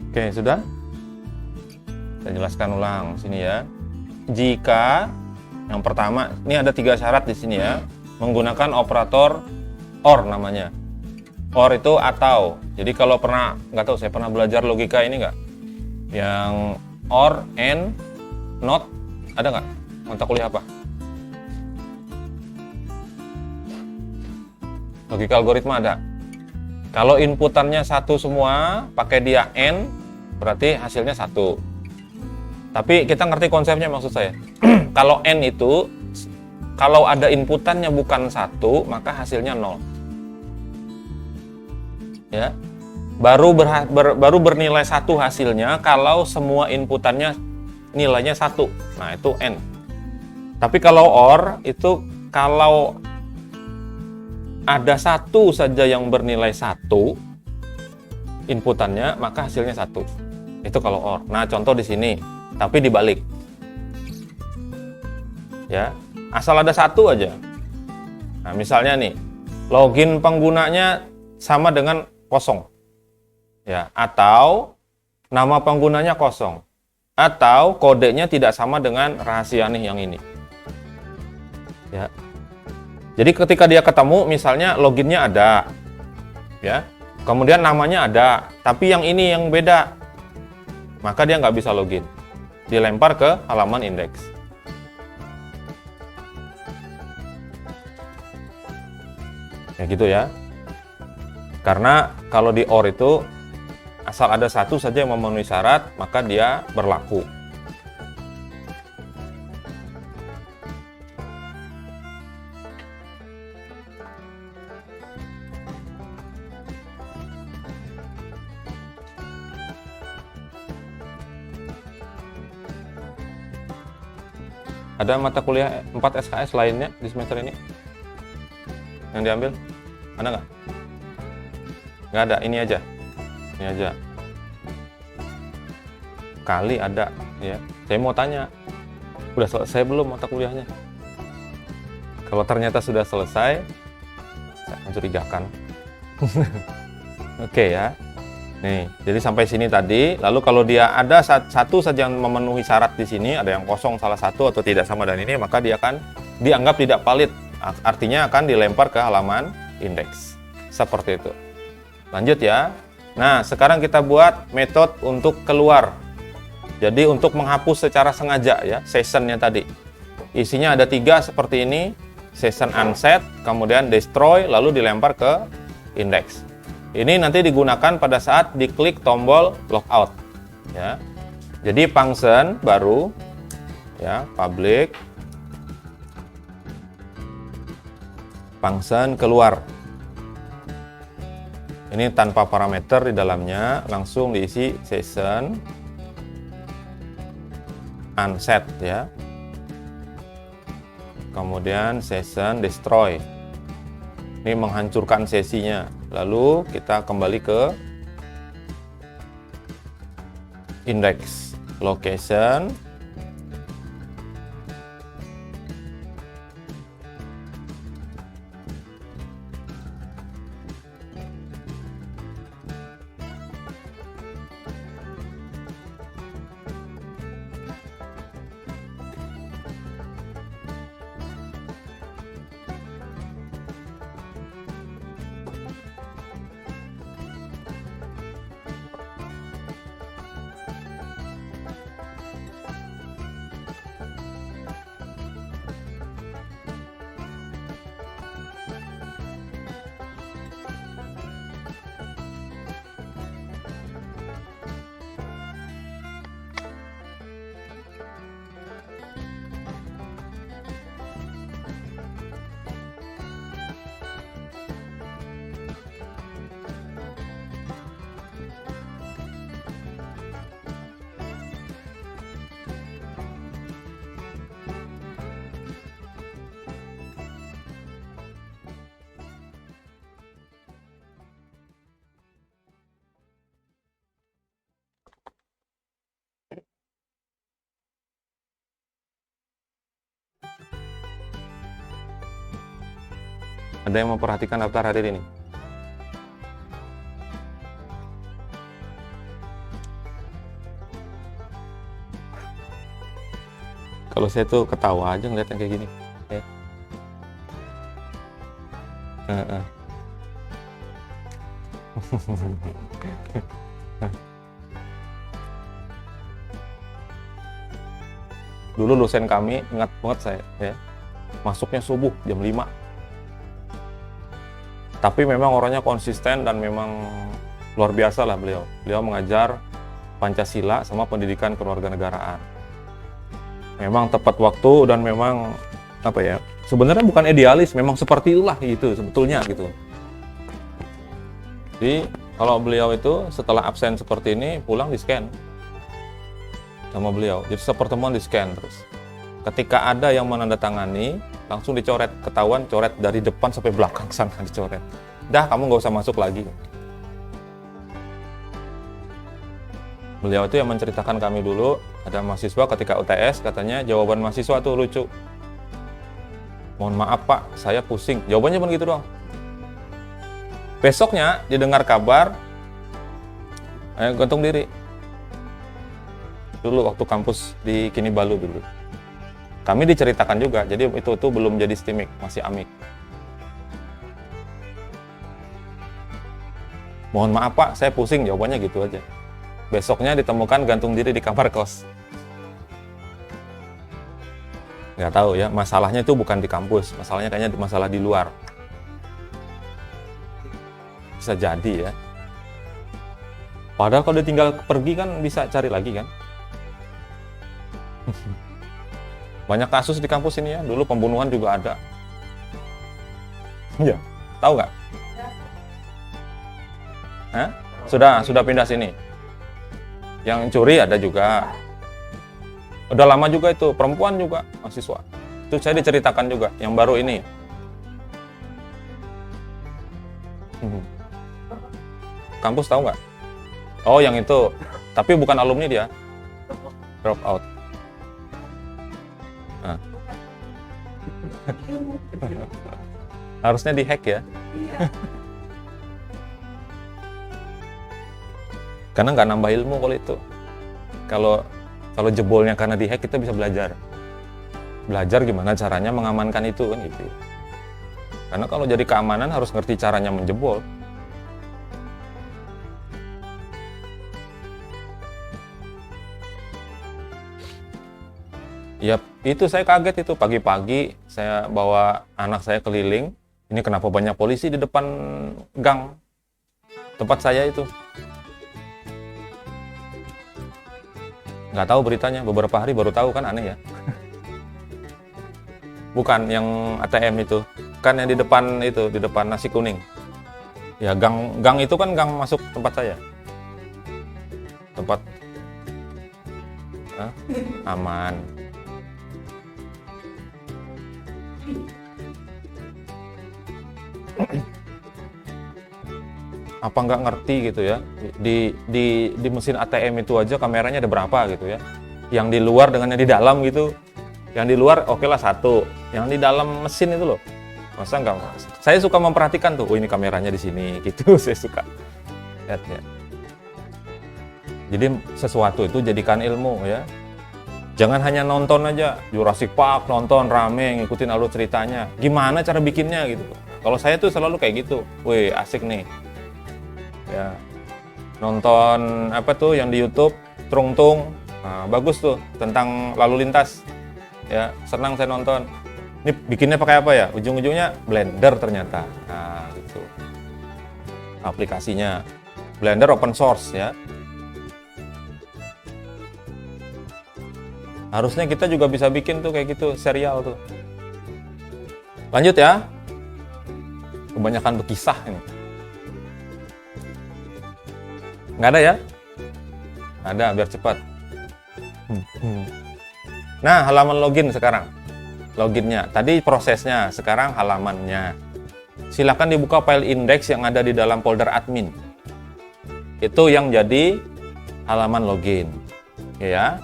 Oke, sudah? Saya jelaskan ulang sini ya. Jika yang pertama, ini ada 3 syarat di sini ya. Menggunakan operator OR namanya. OR itu atau. Jadi kalau pernah, nggak tahu, saya pernah belajar logika ini nggak? Yang OR, AND, NOT, ada nggak? Mata kuliah apa? Logika algoritma ada. Kalau inputannya 1 semua, pakai dia AND, berarti hasilnya 1. Tapi kita ngerti konsepnya maksud saya. Kalau AND itu, kalau ada inputannya bukan 1, maka hasilnya 0. Ya, baru bernilai 1 hasilnya kalau semua inputannya nilainya 1. Nah, itu AND. Tapi kalau OR itu kalau ada 1 saja yang bernilai 1 inputannya, maka hasilnya 1. Itu kalau OR. Nah, contoh di sini, tapi dibalik. Ya, asal ada 1 aja. Nah, misalnya nih, login penggunanya sama dengan 0. Ya, atau nama penggunanya 0. Atau kodenya tidak sama dengan rahasia nih yang ini. Ya. Jadi ketika dia ketemu, misalnya loginnya ada, ya, kemudian namanya ada, tapi yang ini yang beda, maka dia nggak bisa login. Dilempar ke halaman indeks. Ya gitu ya. Karena kalau di OR itu asal ada 1 saja yang memenuhi syarat, maka dia berlaku. Ada mata kuliah 4 SKS lainnya di semester ini yang diambil? Ada nggak? Nggak ada, ini aja. Ini aja. Kali ada, ya. Saya mau tanya, udah selesai belum mata kuliahnya? Kalau ternyata sudah selesai, saya mencurigakan. Oke ya. Nih, jadi sampai sini tadi. Lalu kalau dia ada 1 saja yang memenuhi syarat di sini, ada yang kosong salah satu atau tidak sama dengan ini, maka dia akan dianggap tidak valid. Artinya akan dilempar ke halaman indeks. Seperti itu. Lanjut ya. Nah, sekarang kita buat metode untuk keluar. Jadi untuk menghapus secara sengaja ya, sessionnya tadi. Isinya ada 3 seperti ini. Session unset, kemudian destroy, lalu dilempar ke indeks. Ini nanti digunakan pada saat diklik tombol logout. Ya. Jadi function baru, ya, public function keluar. Ini tanpa parameter di dalamnya, langsung diisi session unset ya. Kemudian session destroy. Ini menghancurkan sesinya. Lalu kita kembali ke index location. Ada yang memperhatikan daftar hadir ini? Kalau saya tuh ketawa aja ngeliat yang kayak gini. Ya. Heeh. Dulu dosen kami, ingat banget saya, ya, masuknya subuh jam 5. Tapi memang orangnya konsisten dan memang luar biasa lah beliau. Beliau mengajar Pancasila sama pendidikan kewarganegaraan. Memang tepat waktu dan memang apa ya? Sebenarnya bukan idealis, memang seperti itulah gitu sebetulnya gitu. Jadi kalau beliau itu setelah absen seperti ini pulang di scan sama beliau. Jadi sepertemuan di scan terus. Ketika ada yang menandatangani langsung dicoret, ketahuan coret dari depan sampai belakang sana dicoret. Dah kamu nggak usah masuk lagi. Beliau itu yang menceritakan kami dulu, ada mahasiswa ketika UTS katanya jawaban mahasiswa tuh lucu. Mohon maaf Pak, saya pusing. Jawabannya begitu doang. Besoknya didengar kabar, gantung diri. Dulu waktu kampus di Kinibalu dulu. Kami diceritakan juga, jadi itu belum jadi STIMIK, masih AMIK. Mohon maaf Pak, saya pusing, jawabannya gitu aja. Besoknya ditemukan gantung diri di kamar kos. Nggak tahu ya, masalahnya itu bukan di kampus, masalahnya kayaknya masalah di luar. Bisa jadi ya. Padahal kalau dia tinggal pergi kan bisa cari lagi kan. Banyak kasus di kampus ini ya, dulu pembunuhan juga ada. Iya, tahu nggak? Hah? Sudah pindah sini. Yang curi ada juga. Udah lama juga itu, perempuan juga, mahasiswa. Itu saya diceritakan juga, yang baru ini. Kampus tahu nggak? Oh, yang itu. Tapi bukan alumni dia. Drop out. Nah. Harusnya dihack ya. Karena nggak nambah ilmu kalau itu. Kalau jebolnya karena dihack kita bisa belajar. Belajar gimana caranya mengamankan itu kan gitu. Karena kalau jadi keamanan harus ngerti caranya menjebol. Ya itu saya kaget itu pagi-pagi saya bawa anak saya keliling. Ini kenapa banyak polisi di depan gang tempat saya itu. Nggak tahu beritanya, beberapa hari baru tahu kan, aneh ya. Bukan yang ATM itu, kan yang di depan itu, di depan nasi kuning. Ya gang itu kan gang masuk tempat saya. Tempat aman. Apa nggak ngerti gitu ya, di mesin ATM itu aja kameranya ada berapa gitu ya, yang di luar dengan yang di dalam gitu. Yang di luar oke lah satu, yang di dalam mesin itu loh, masa nggak? Saya suka memperhatikan tuh, oh ini kameranya di sini gitu. Saya suka lihat ya. Jadi sesuatu itu jadikan ilmu ya, jangan hanya nonton aja Jurassic Park, nonton rame ngikutin alur ceritanya, gimana cara bikinnya gitu. Kalau saya tuh selalu kayak gitu, wih asik nih ya, nonton apa tuh yang di YouTube Trung Tung, nah, bagus tuh tentang lalu lintas ya, senang saya nonton. Ini bikinnya pakai apa ya, ujung-ujungnya Blender ternyata. Nah gitu aplikasinya, Blender open source ya. Harusnya kita juga bisa bikin tuh kayak gitu serial tuh. Lanjut ya, kebanyakan berkisah ini. Nggak ada ya? Nggak ada, biar cepat. Nah, halaman login sekarang. Loginnya. Tadi prosesnya, sekarang halamannya. Silakan dibuka file index yang ada di dalam folder admin. Itu yang jadi halaman login. Ya.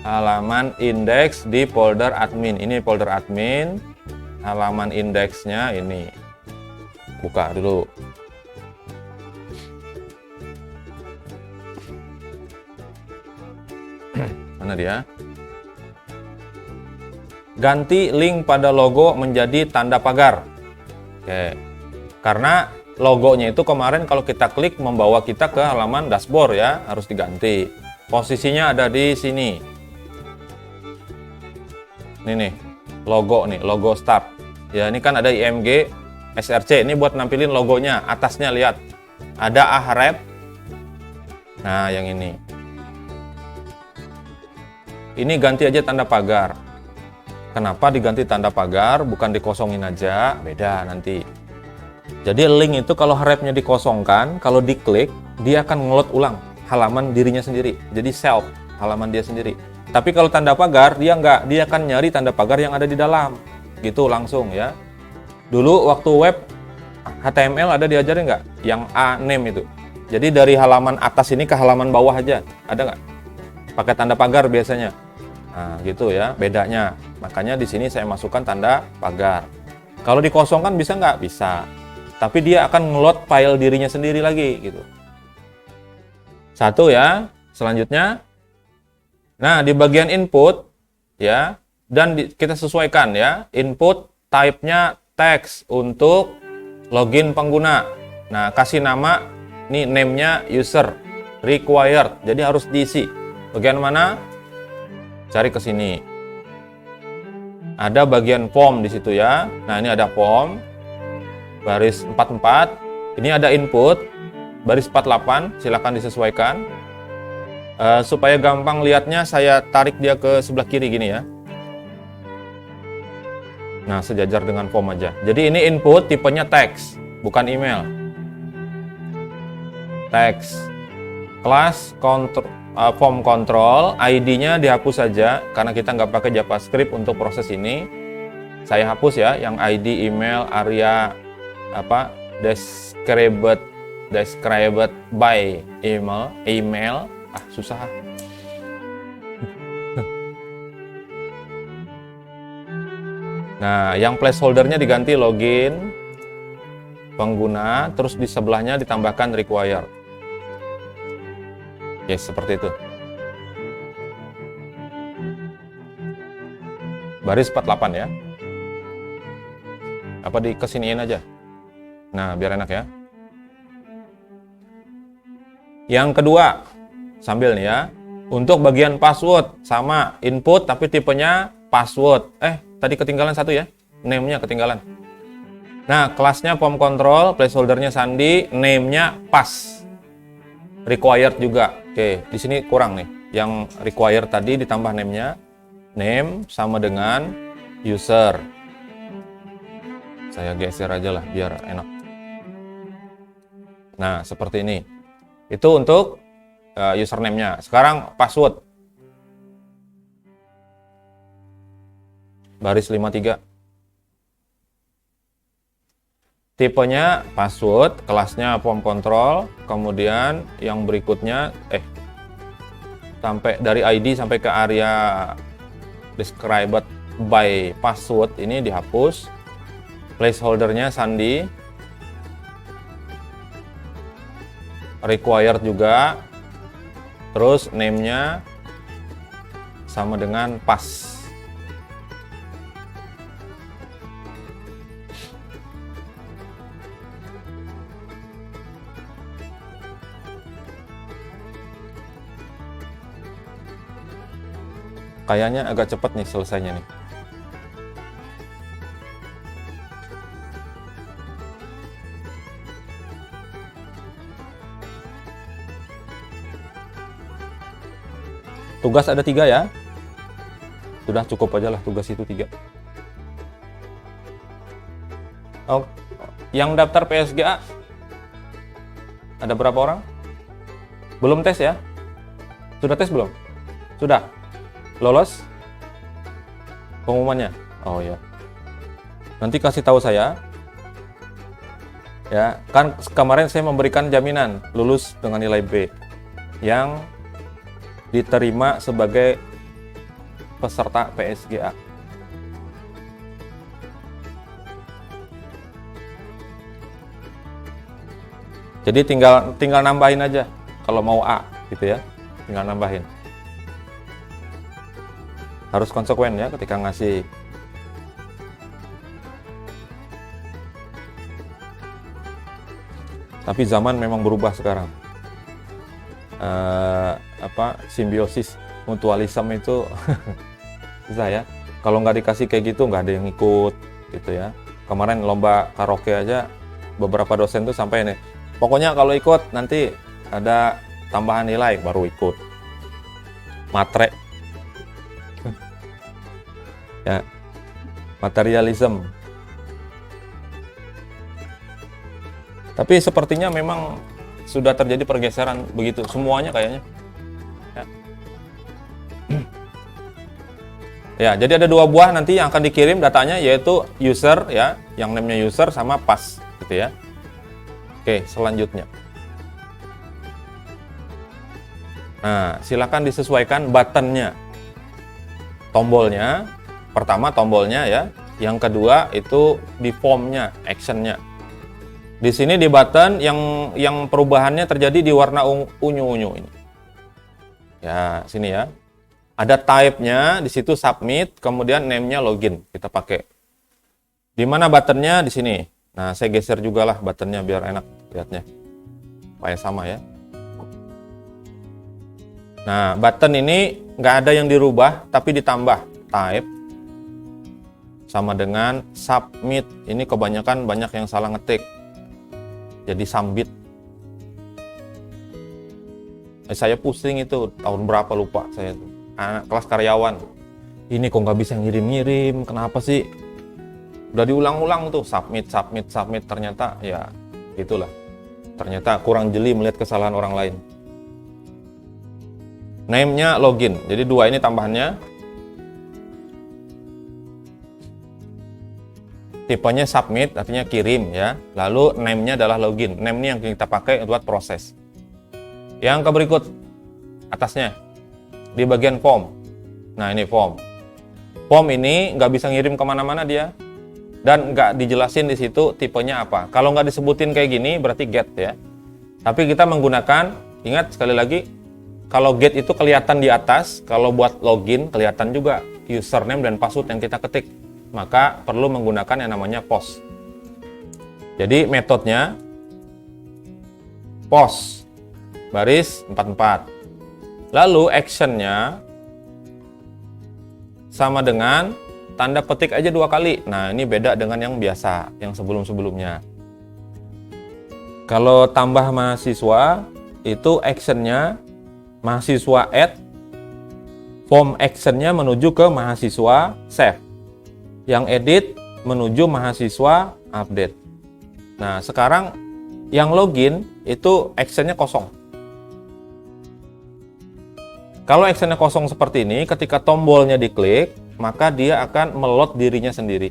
Halaman index di folder admin. Ini folder admin. Halaman indeksnya ini. Buka dulu. Mana dia? ganti link pada logo menjadi tanda pagar. Oke. Karena logonya itu kemarin kalau kita klik membawa kita ke halaman dashboard ya, harus diganti. Posisinya ada di sini. Ini nih, logo start. Ya, ini kan ada IMG SRC, ini buat nampilin logonya. Atasnya lihat, ada Ahref. Nah, yang ini. Ini ganti aja tanda pagar. Kenapa diganti tanda pagar, bukan dikosongin aja? Beda nanti. Jadi link itu kalau Ahrefnya dikosongkan, kalau diklik, dia akan ngelot ulang halaman dirinya sendiri. Jadi self, halaman dia sendiri. Tapi kalau tanda pagar, dia nggak. Dia akan nyari tanda pagar yang ada di dalam. Gitu langsung ya. Dulu waktu web HTML ada diajarin nggak? Yang A name itu. Jadi dari halaman atas ini ke halaman bawah aja. Ada nggak? Pakai tanda pagar biasanya. Nah, gitu ya bedanya. Makanya di sini saya masukkan tanda pagar. Kalau dikosongkan bisa nggak? Bisa. Tapi dia akan ngelot file dirinya sendiri lagi gitu. Satu ya. Selanjutnya, nah di bagian input ya, dan kita sesuaikan ya. Input type-nya teks untuk login pengguna. Nah, kasih nama, nih name-nya user, required. Jadi harus diisi. Bagian mana? Cari ke sini. Ada bagian form di situ ya. Nah, ini ada form baris 44. Ini ada input baris 48. Silakan disesuaikan. Supaya gampang lihatnya, saya tarik dia ke sebelah kiri gini ya. Nah, sejajar dengan form aja. Jadi ini input tipenya teks, bukan email. Teks. Kelas form control, ID-nya dihapus saja karena kita nggak pakai JavaScript untuk proses ini. Saya hapus ya, yang ID, email, area described by email. Susah. Nah, yang placeholder-nya diganti login pengguna, terus di sebelahnya ditambahkan required. Yes, seperti itu. Baris 48 ya. Apa dikesiniin aja? Nah, biar enak ya. Yang kedua, sambil nih ya. Untuk bagian password sama input tapi tipenya password. Tadi ketinggalan satu ya. Name-nya ketinggalan. Nah, kelasnya form control, placeholder-nya sandi, name-nya pass. Required juga. Oke, di sini kurang nih. Yang required tadi ditambah name-nya. Name sama dengan user. Saya geser aja lah biar enak. Nah, seperti ini. Itu untuk username-nya. Sekarang password. Baris 53. Tipenya password, kelasnya form control, kemudian yang berikutnya sampai dari ID sampai ke area described by password ini dihapus. Placeholder-nya sandi. Required juga. Terus name-nya sama dengan pass. Kayaknya agak cepat nih selesainya nih. Tugas ada 3 ya. Sudah cukup aja lah tugas itu 3. Oh, yang daftar PSGA ada berapa orang? Belum tes ya? Sudah tes belum? Sudah. Lolos pengumumannya? Oh ya. Nanti kasih tahu saya. Ya, kan kemarin saya memberikan jaminan lulus dengan nilai B yang diterima sebagai peserta PSGA. Jadi tinggal nambahin aja kalau mau A gitu ya. Tinggal nambahin. Harus konsekuen ya ketika ngasih Tapi zaman memang berubah sekarang. Simbiosis mutualisme itu susah ya. Kalau nggak dikasih kayak gitu nggak ada yang ikut gitu ya. Kemarin lomba karaoke aja beberapa dosen tuh sampai nih, pokoknya kalau ikut nanti ada tambahan nilai baru ikut. Matre ya, materialism. Tapi sepertinya memang sudah terjadi pergeseran begitu semuanya kayaknya. Ya, jadi ada 2 buah nanti yang akan dikirim datanya, yaitu user ya, yang namanya user sama pass gitu ya. Oke, selanjutnya. Nah, silakan disesuaikan buttonnya. Tombolnya, pertama tombolnya ya. Yang kedua itu di formnya, actionnya. Di sini di button yang perubahannya terjadi di warna unyu-unyu ini. Ya, sini ya. Ada type-nya, di situ submit, kemudian name-nya login kita pakai. Di mana button-nya? Di sini. Nah, saya geser juga lah button-nya biar enak lihatnya. Supaya sama ya. Nah, button ini nggak ada yang dirubah, tapi ditambah type sama dengan submit. Ini kebanyakan banyak yang salah ngetik. Jadi submit. Saya pusing itu tahun berapa lupa saya tuh. Anak kelas karyawan, ini kok nggak bisa ngirim-ngirim, kenapa sih? Udah diulang-ulang tuh, submit, ternyata ya itulah. Ternyata kurang jeli melihat kesalahan orang lain. Name-nya login, jadi 2 ini tambahannya. Tipenya submit, artinya kirim ya. Lalu name-nya adalah login. Name ini yang kita pakai buat proses. Yang berikut, atasnya. Di bagian form. Nah, ini form. Form ini nggak bisa ngirim kemana-mana dia. Dan nggak dijelasin di situ tipenya apa. Kalau nggak disebutin kayak gini, berarti get ya. Tapi kita menggunakan, ingat sekali lagi, kalau get itu kelihatan di atas, kalau buat login kelihatan juga username dan password yang kita ketik. Maka perlu menggunakan yang namanya post. Jadi metodenya post baris 44. Lalu actionnya sama dengan tanda petik aja 2 kali. Nah, ini beda dengan yang biasa, yang sebelum-sebelumnya. Kalau tambah mahasiswa, itu actionnya mahasiswa add, form actionnya menuju ke mahasiswa save. Yang edit menuju mahasiswa update. Nah, sekarang yang login itu actionnya kosong. Kalau actionnya kosong seperti ini, ketika tombolnya diklik, maka dia akan melot dirinya sendiri.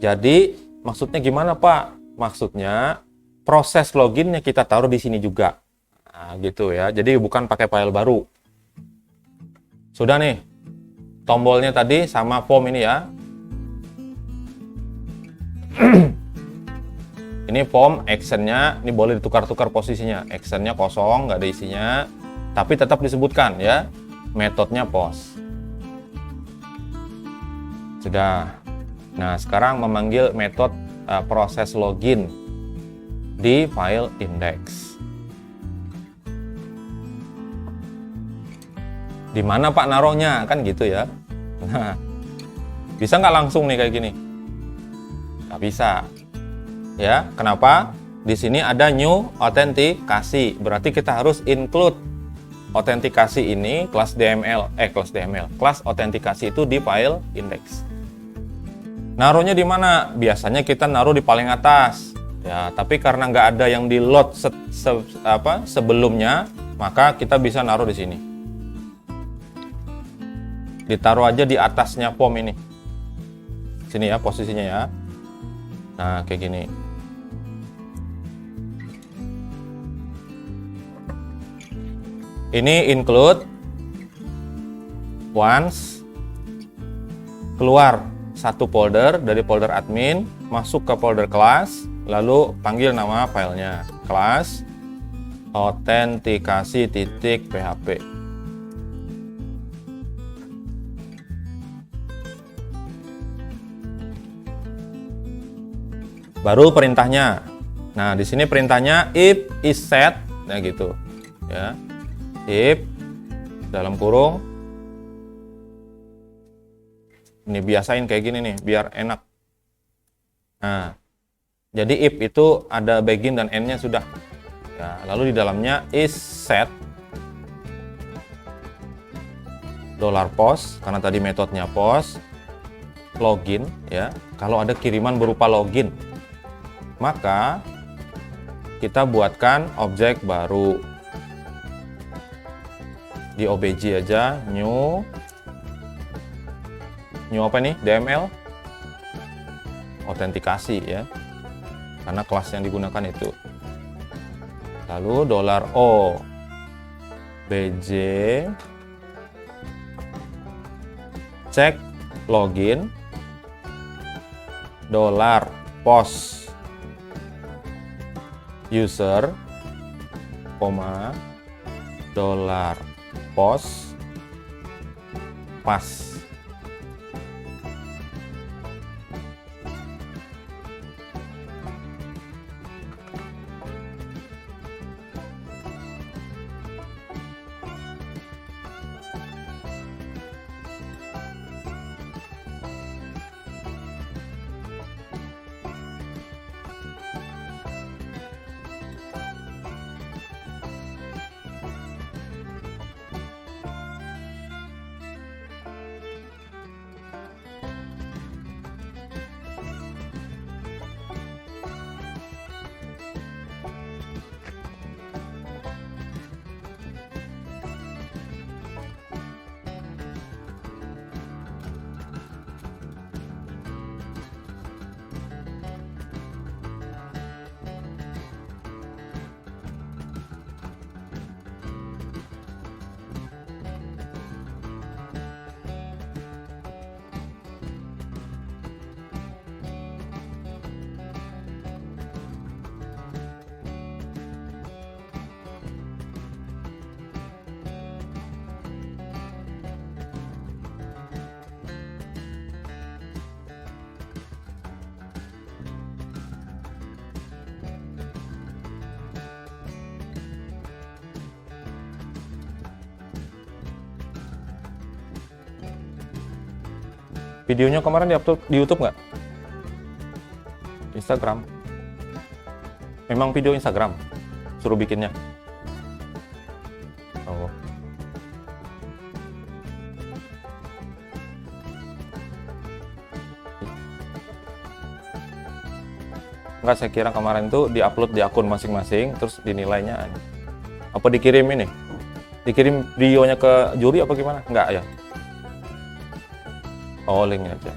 Jadi, maksudnya gimana Pak? Maksudnya, proses loginnya kita taruh di sini juga. Nah, gitu ya. Jadi, bukan pakai file baru. Sudah nih, tombolnya tadi sama form ini ya. Ini form, actionnya, ini boleh ditukar-tukar posisinya. Actionnya kosong, nggak ada isinya. Tapi tetap disebutkan ya, metodenya post. Sudah. Nah, sekarang memanggil metode proses login di file index. Di mana Pak naruhnya? Kan gitu ya. Nah, bisa nggak langsung nih kayak gini? Nggak bisa. Ya, kenapa? Di sini ada new autentikasi. Berarti kita harus include autentikasi ini kelas autentikasi itu di file index. Naruhnya di mana? Biasanya kita naruh di paling atas. Ya, tapi karena nggak ada yang di load sebelumnya, maka kita bisa naruh di sini. Ditaruh aja di atasnya form ini. Sini ya posisinya ya. Nah, kayak gini. Ini include once, keluar satu folder dari folder admin, masuk ke folder kelas, lalu panggil nama filenya kelas autentikasi.php. Baru perintahnya Nah, di sini perintahnya if is set, nah gitu. Ya. If dalam kurung. Ini biasain kayak gini nih, biar enak. Nah, jadi if itu ada begin dan end-nya sudah. Ya, lalu di dalamnya is set $post karena tadi metodenya post, login ya. Kalau ada kiriman berupa login, maka kita buatkan objek baru di obj aja, new apa nih, DML autentikasi ya, karena kelas yang digunakan itu. Lalu $O bj cek login $post user, $post pas. Videonya kemarin di-upload di YouTube nggak? Instagram. Memang video Instagram. Suruh bikinnya. Oh. Enggak, saya kira kemarin tuh di-upload di akun masing-masing, terus dinilainya. Apa dikirim ini? Dikirim videonya ke juri apa gimana? Enggak ya? Oh, link aja.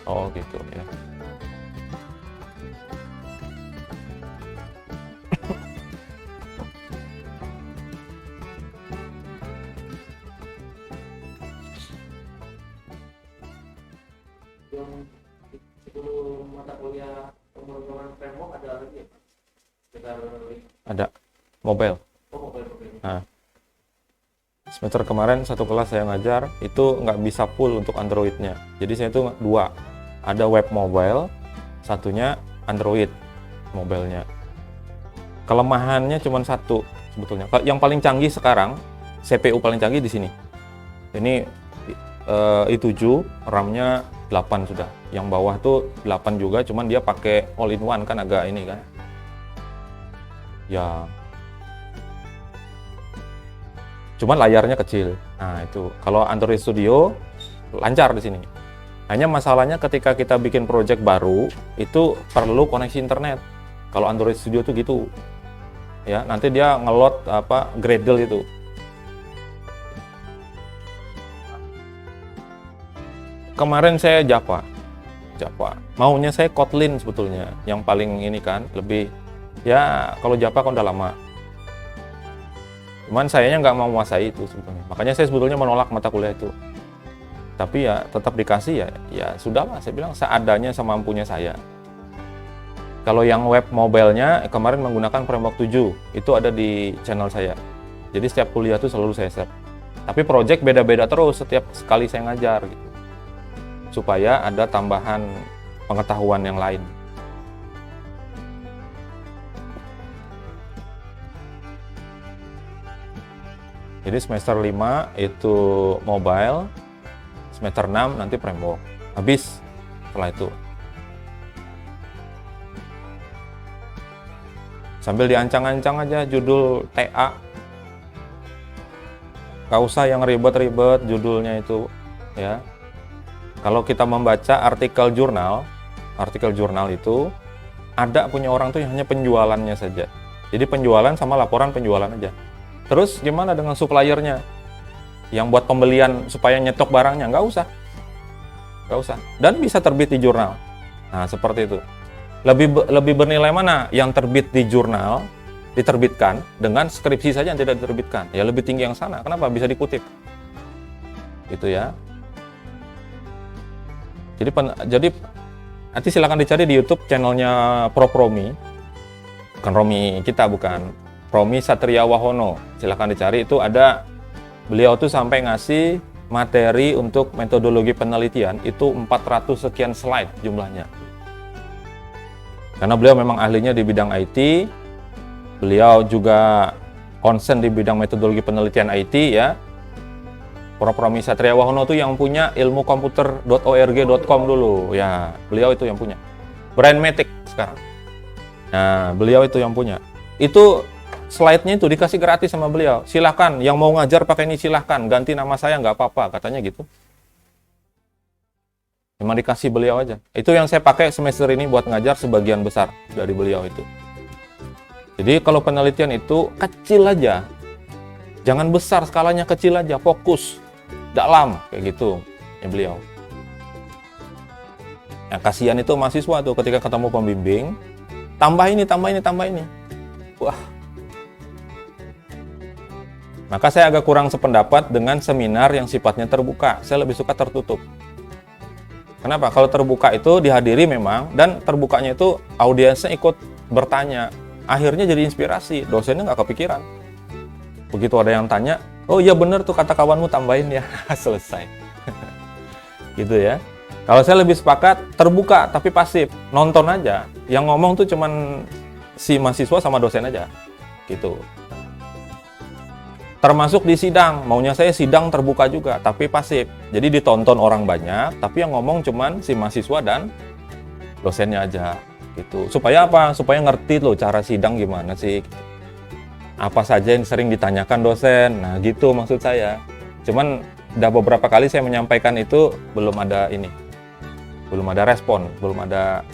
Oh gitu ya. Ada mobile. Nah, semester kemarin satu kelas saya ngajar itu nggak bisa full untuk Androidnya. Jadi saya itu dua, ada web mobile, satunya Android mobilenya. Kelemahannya cuma satu sebetulnya. Yang paling canggih sekarang, CPU paling canggih di sini. Ini i7, RAM-nya 8 sudah. Yang bawah tuh 8 juga, cuman dia pakai all-in-one kan agak ini kan. Ya. Cuman layarnya kecil. Nah, itu. Kalau Android Studio lancar di sini. Hanya masalahnya ketika kita bikin project baru, itu perlu koneksi internet. Kalau Android Studio tuh gitu. Ya, nanti dia ngelot Gradle itu. Kemarin saya Java. Maunya saya Kotlin sebetulnya, yang paling ini kan, lebih ya kalau Java kan udah lama. Cuman sayanya nggak mau menguasai itu sebetulnya. Makanya saya sebetulnya menolak mata kuliah itu. Tapi ya tetap dikasih ya sudahlah, saya bilang seadanya semampunya saya. Kalau yang web mobile-nya kemarin menggunakan framework 7, itu ada di channel saya. Jadi setiap kuliah itu selalu saya share. Tapi project beda-beda terus setiap sekali saya ngajar gitu. Supaya ada tambahan pengetahuan yang lain. Jadi semester 5 itu mobile, semester 6 nanti framework. Habis setelah itu. Sambil diancang-ancang aja judul TA. Gak usah yang ribet-ribet judulnya itu ya. Kalau kita membaca artikel jurnal itu ada punya orang tuh yang hanya penjualannya saja. Jadi penjualan sama laporan penjualan aja. Terus gimana dengan suppliernya? Yang buat pembelian supaya nyetok barangnya? Nggak usah. Dan bisa terbit di jurnal. Nah seperti itu. Lebih bernilai mana yang terbit di jurnal diterbitkan dengan skripsi saja yang tidak diterbitkan? Ya lebih tinggi yang sana. Kenapa? Bisa dikutip. Gitu ya. Jadi nanti silakan dicari di YouTube channelnya Prof Romi. Bukan Romi kita, bukan. Romi Satria Wahono. Silakan dicari, itu ada beliau tuh sampai ngasih materi untuk metodologi penelitian itu 400 sekian slide jumlahnya. Karena beliau memang ahlinya di bidang IT, beliau juga konsen di bidang metodologi penelitian IT ya. Prof Romi Satria Wahono itu yang punya ilmukomputer.org.com dulu ya, beliau itu yang punya. Brainmatic sekarang. Nah, beliau itu yang punya. Itu slide-nya itu dikasih gratis sama beliau. Silahkan, yang mau ngajar pakai ini silahkan, ganti nama saya nggak apa-apa, katanya gitu. Memang dikasih beliau aja. Itu yang saya pakai semester ini buat ngajar sebagian besar dari beliau itu. Jadi kalau penelitian itu kecil aja. Jangan besar, skalanya kecil aja, fokus, dalam, kayak gitu ya beliau. Yang kasihan itu mahasiswa tuh ketika ketemu pembimbing, tambah ini. Wah. Maka saya agak kurang sependapat dengan seminar yang sifatnya terbuka. Saya lebih suka tertutup. Kenapa? Kalau terbuka itu dihadiri memang, dan terbukanya itu audiensnya ikut bertanya. Akhirnya jadi inspirasi, dosennya nggak kepikiran. Begitu ada yang tanya, oh iya bener tuh kata kawanmu, tambahin ya. Selesai. Gitu ya. Kalau saya lebih sepakat terbuka tapi pasif, nonton aja. Yang ngomong tuh cuman si mahasiswa sama dosen aja. Gitu. Termasuk di sidang, maunya saya sidang terbuka juga, tapi pasif. Jadi ditonton orang banyak, tapi yang ngomong cuman si mahasiswa dan dosennya aja. Gitu. Supaya apa? Supaya ngerti loh cara sidang gimana sih. Apa saja yang sering ditanyakan dosen. Nah gitu maksud saya. Cuman udah beberapa kali saya menyampaikan itu, belum ada ini. Belum ada respon, belum ada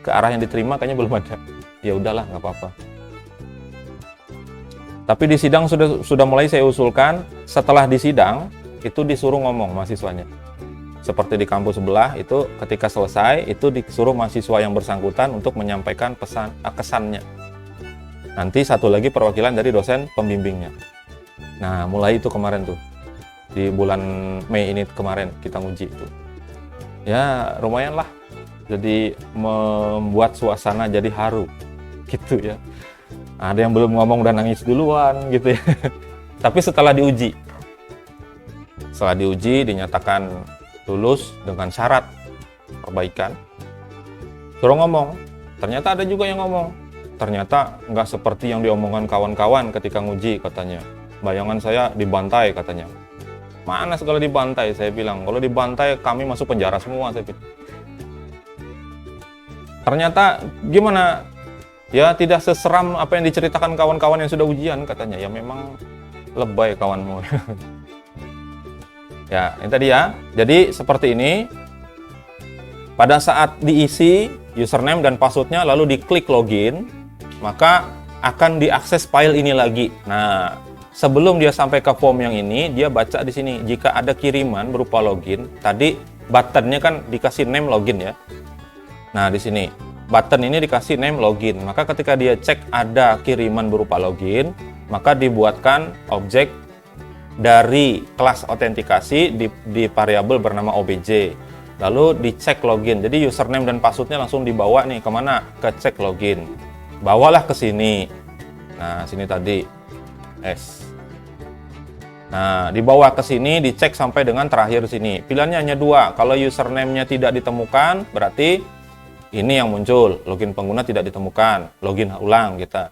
ke arah yang diterima, kayaknya belum ada. Ya udahlah, nggak apa-apa. Tapi di sidang sudah mulai saya usulkan, setelah di sidang itu disuruh ngomong mahasiswanya. Seperti di kampus sebelah itu ketika selesai itu disuruh mahasiswa yang bersangkutan untuk menyampaikan kesannya. Nanti satu lagi perwakilan dari dosen pembimbingnya. Nah, mulai itu kemarin tuh. Di bulan Mei ini kemarin kita nguji itu. Ya, lumayan lah. Jadi membuat suasana jadi haru. Gitu ya. Ada yang belum ngomong udah nangis duluan gitu ya. Tapi setelah diuji dinyatakan lulus dengan syarat perbaikan, suruh ngomong. Ternyata ada juga yang ngomong, ternyata nggak seperti yang diomongkan kawan-kawan ketika nguji katanya. Bayangan saya dibantai katanya. Mana segala dibantai, saya bilang. Kalau dibantai kami masuk penjara semua, saya bilang. Ternyata gimana? Ya tidak seseram apa yang diceritakan kawan-kawan yang sudah ujian katanya. Ya memang lebay kawanmu. Ya ini tadi ya. Jadi seperti ini. Pada saat diisi username dan passwordnya lalu diklik login, maka akan diakses file ini lagi. Nah sebelum dia sampai ke form yang ini, dia baca di sini. Jika ada kiriman berupa login, tadi buttonnya kan dikasih name login ya. Nah di sini. Button ini dikasih name login, maka ketika dia cek ada kiriman berupa login, maka dibuatkan objek dari kelas autentikasi di variabel bernama obj. lalu dicek login. Jadi username dan passwordnya langsung dibawa nih kemana? Ke cek login. Bawalah ke sini. Nah, sini tadi S. Nah, dibawa ke sini, dicek sampai dengan terakhir sini. Pilihannya hanya dua. Kalau username-nya tidak ditemukan, berarti ini yang muncul. Login pengguna tidak ditemukan. Login ulang kita.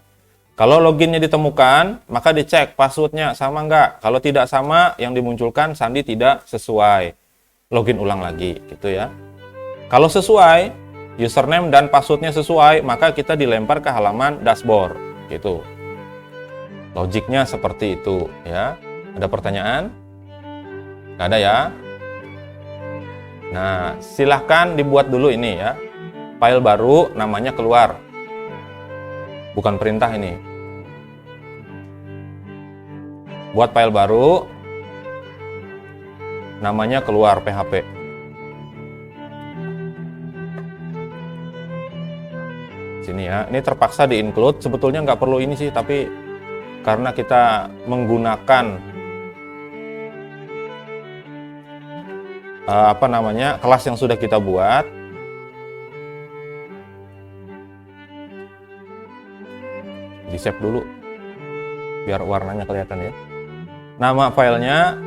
Kalau loginnya ditemukan, maka dicek passwordnya sama nggak. Kalau tidak sama, yang dimunculkan sandi tidak sesuai. Login ulang lagi, gitu ya. Kalau sesuai, username dan passwordnya sesuai, maka kita dilempar ke halaman dashboard, gitu. Logiknya seperti itu, ya. Ada pertanyaan? Nggak ada ya? Nah, silahkan dibuat dulu ini ya. File baru namanya keluar. Bukan perintah ini. Buat file baru namanya keluar PHP. Sini ya, ini terpaksa di-include. Sebetulnya nggak perlu ini sih, tapi karena kita menggunakan kelas yang sudah kita buat, di save dulu biar warnanya kelihatan ya. Nama filenya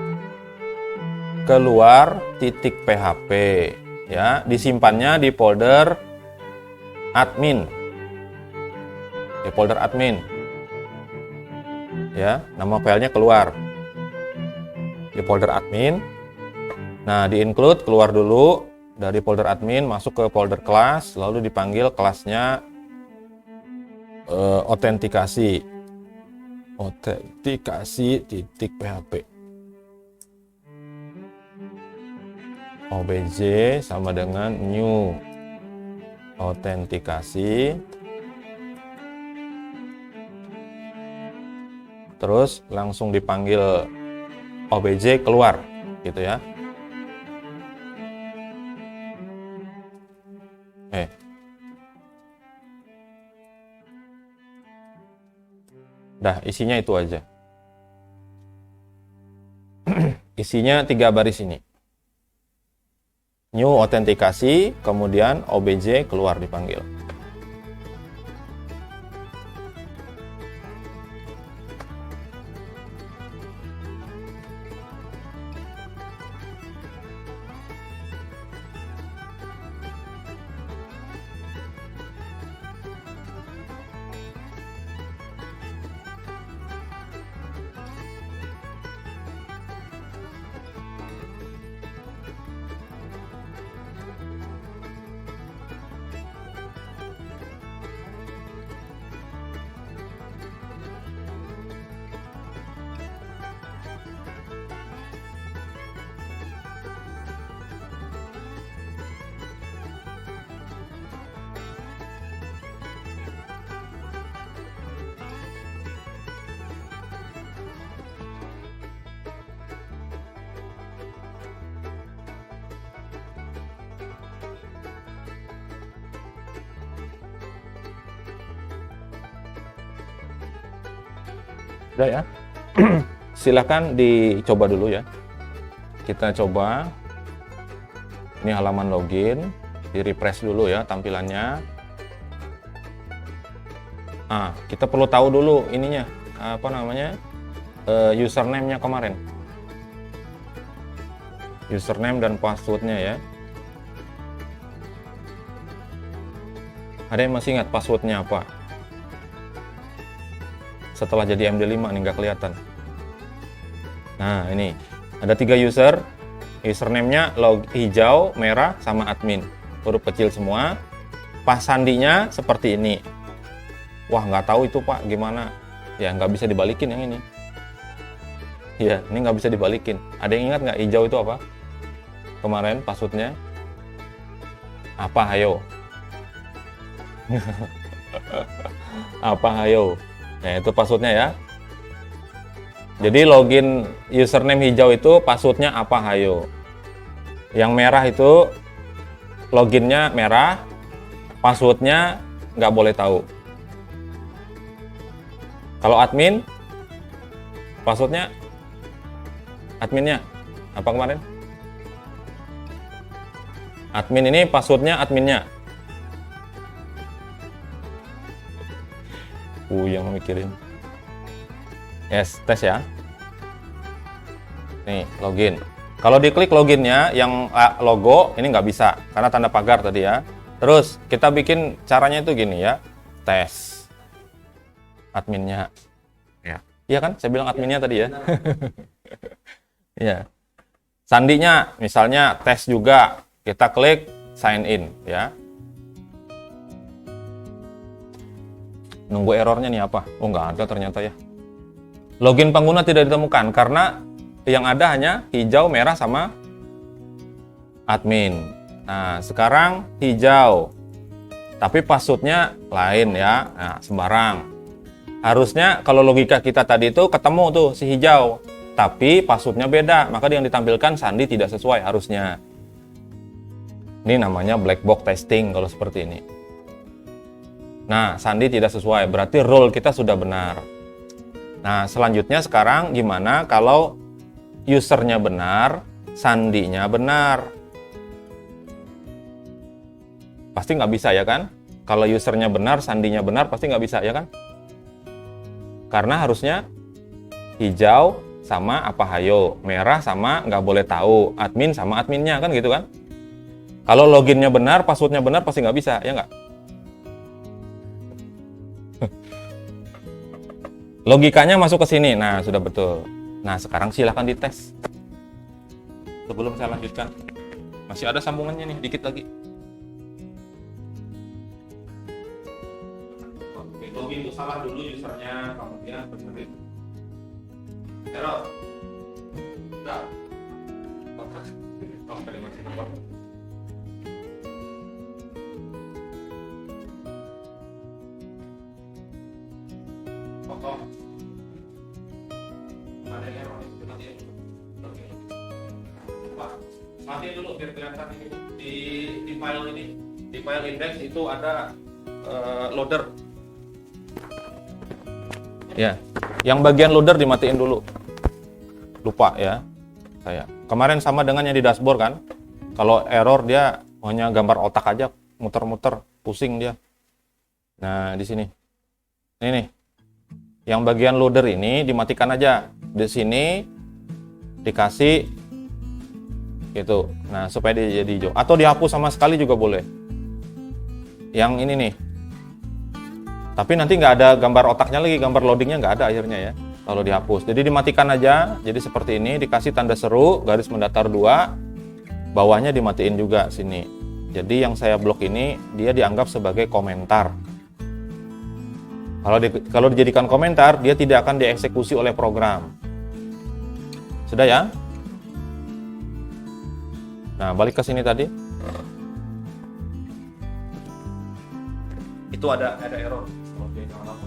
keluar.php ya, disimpannya di folder admin. Di folder admin. Ya, nama filenya keluar. Di folder admin. Nah, di-include keluar dulu dari folder admin, masuk ke folder kelas, lalu dipanggil kelasnya autentikasi. Autentikasi.php. obj sama dengan new autentikasi, terus langsung dipanggil obj keluar gitu ya. Dah, isinya itu aja. Isinya 3 baris ini. New autentikasi, kemudian obj keluar dipanggil. Udah ya. Silahkan dicoba dulu ya. Kita coba. Ini halaman login. Di refresh dulu ya tampilannya. Kita perlu tahu dulu ininya. Username-nya kemarin. Username dan passwordnya ya. Ada yang masih ingat passwordnya apa? Setelah jadi MD5 nih nggak kelihatan. Nah ini ada 3 user, username-nya hijau, merah, sama admin, huruf kecil semua. Pas sandinya seperti ini. Wah nggak tahu itu Pak gimana? Ya nggak bisa dibalikin yang ini. Ya ini nggak bisa dibalikin. Ada yang ingat nggak hijau itu apa? Kemarin passwordnya apa? Hayo. Apa hayo? Nah itu passwordnya ya. Jadi login username hijau itu passwordnya apa hayo. Yang merah itu loginnya merah, passwordnya nggak boleh tahu. Kalau admin, passwordnya adminnya apa kemarin? Admin ini passwordnya adminnya. Yang mikirin. Yes, tes ya. Nih, login. Kalau diklik loginnya, yang logo, ini nggak bisa, karena tanda pagar tadi ya. Terus, kita bikin caranya itu gini ya. Tes. Adminnya. Ya. Iya kan? Saya bilang adminnya tadi ya. Iya. Sandinya, misalnya tes juga. Kita klik sign in ya. Nunggu errornya nih apa? Oh, nggak ada ternyata ya. Login pengguna tidak ditemukan karena yang ada hanya hijau, merah, sama admin. Nah, sekarang hijau. Tapi passwordnya lain ya. Nah, sembarang. Harusnya kalau logika kita tadi itu ketemu tuh si hijau. Tapi passwordnya beda. Maka yang ditampilkan sandi tidak sesuai harusnya. Ini namanya black box testing kalau seperti ini. Nah, sandi tidak sesuai, berarti role kita sudah benar. Nah, selanjutnya sekarang gimana kalau usernya benar, sandinya benar? Pasti nggak bisa ya kan? Kalau usernya benar, sandinya benar, pasti nggak bisa ya kan? Karena harusnya hijau sama apa hayo, merah sama nggak boleh tahu, admin sama adminnya kan gitu kan? Kalau loginnya benar, passwordnya benar, pasti nggak bisa, ya nggak? Logikanya masuk ke sini. Nah, sudah betul. Nah, sekarang silahkan dites. Sebelum saya lanjutkan. Masih ada sambungannya nih, dikit lagi. Oke, login itu salah dulu usernya, kemudian benerin. Error. Udah. Oh, tadi masih nomor. Potong. Ada error itu nanti. Oke. Pak, matiin dulu biar kelihatan ini di file ini. Di file index itu ada loader. Ya. Yang bagian loader dimatiin dulu. Lupa ya. Saya. Kemarin sama dengan yang di dashboard kan. Kalau error dia hanya gambar otak aja, muter-muter, pusing dia. Nah, di sini. Ini nih. Yang bagian loader ini dimatikan aja. Di sini dikasih gitu. Nah, supaya dia jadi hijau. Atau dihapus sama sekali juga boleh. Yang ini nih. Tapi nanti nggak ada gambar otaknya lagi, gambar loadingnya nggak ada akhirnya ya. Kalau dihapus. Jadi dimatikan aja. Jadi seperti ini, dikasih tanda seru, garis mendatar 2. Bawahnya dimatiin juga sini. Jadi yang saya blok ini, dia dianggap sebagai komentar. Kalau dijadikan komentar, dia tidak akan dieksekusi oleh program. Sudah ya? Nah, balik ke sini tadi. Itu ada error. Oke, jangan apa.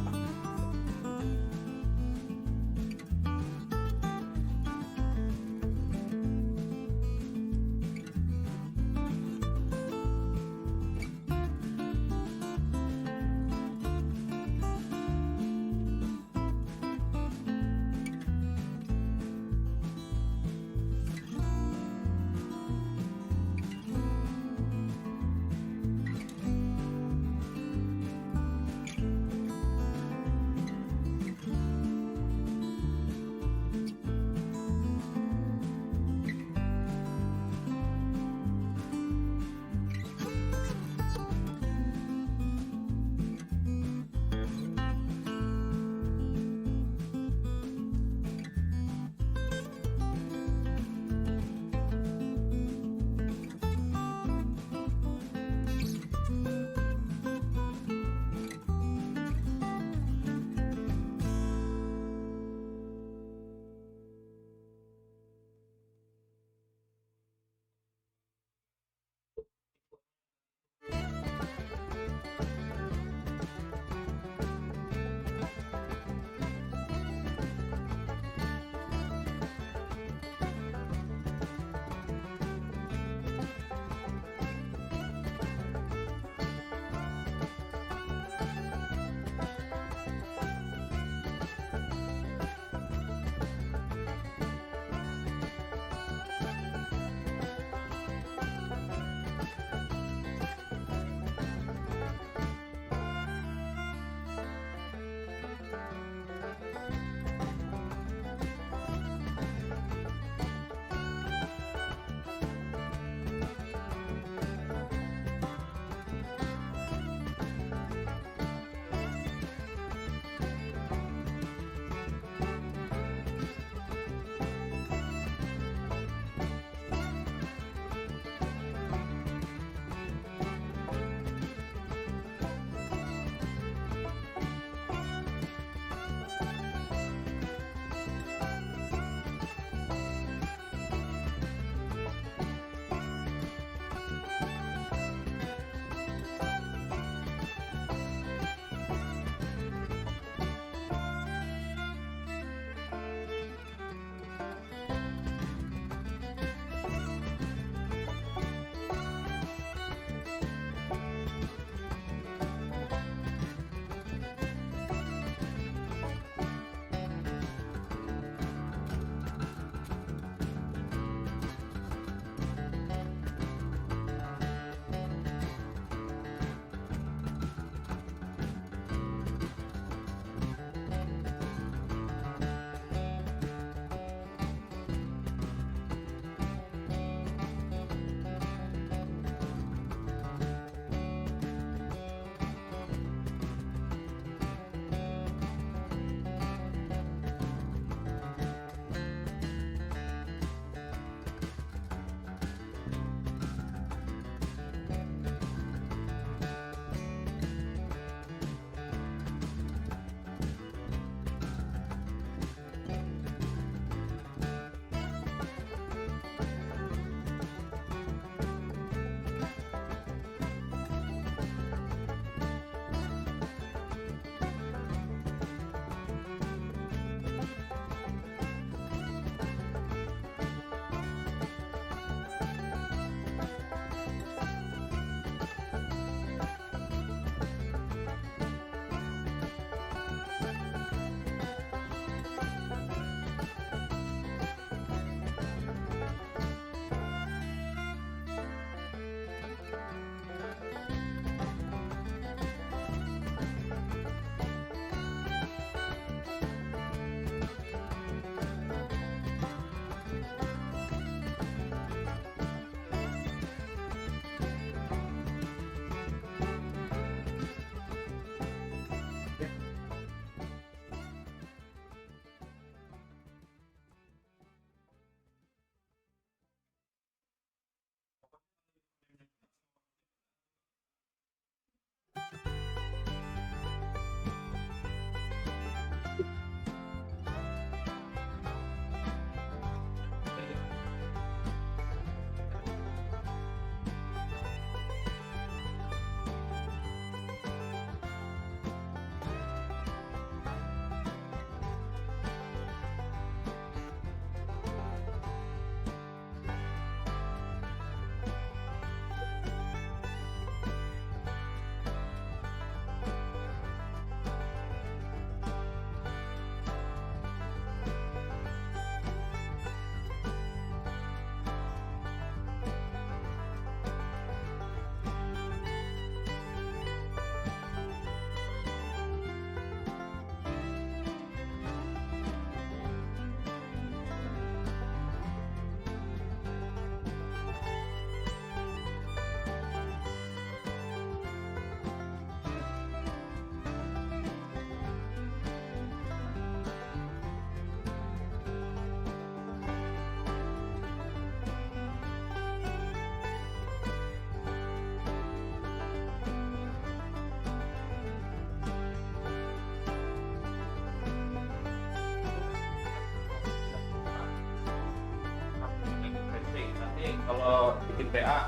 Ini kalau bikin PA,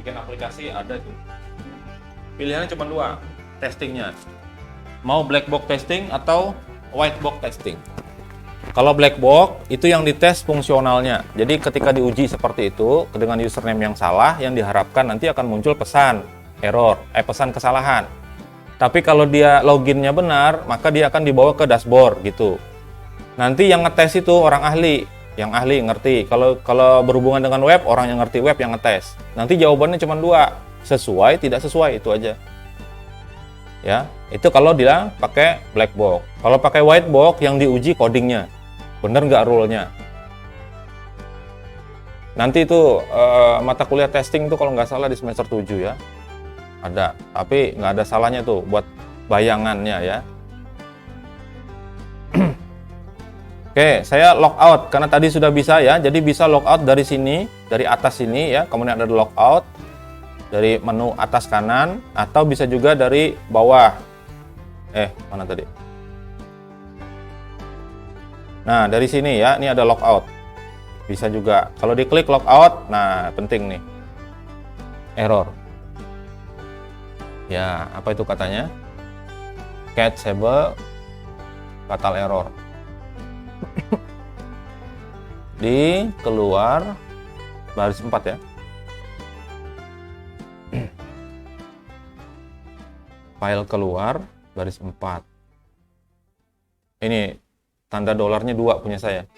bikin aplikasi ada tuh. Pilihannya cuma dua, testingnya. Mau black box testing atau white box testing. Kalau black box itu yang dites fungsionalnya. Jadi ketika diuji seperti itu dengan username yang salah, yang diharapkan nanti akan muncul pesan error, pesan kesalahan. Tapi kalau dia loginnya benar, maka dia akan dibawa ke dashboard gitu. Nanti yang ngetes itu orang ahli, yang ahli ngerti. Kalau berhubungan dengan web, orang yang ngerti web yang ngetes. Nanti jawabannya cuma dua, sesuai tidak sesuai, itu aja. Ya, itu kalau dia pakai black box. Kalau pakai white box yang diuji codingnya, bener nggak rule-nya. Nanti itu mata kuliah testing tuh kalau nggak salah di semester 7 ya. Ada, tapi nggak ada salahnya tuh buat bayangannya ya. Oke, saya logout karena tadi sudah bisa ya. Jadi bisa logout dari sini, dari atas sini ya. Kemudian ada logout dari menu atas kanan atau bisa juga dari bawah. Mana tadi? Nah, dari sini ya, ini ada logout. Bisa juga. Kalau diklik logout, nah penting nih. Error. Ya, apa itu katanya? Catchable fatal error. Di keluar baris 4 ya. File keluar baris 4. Ini tanda dolarnya 2 punya saya.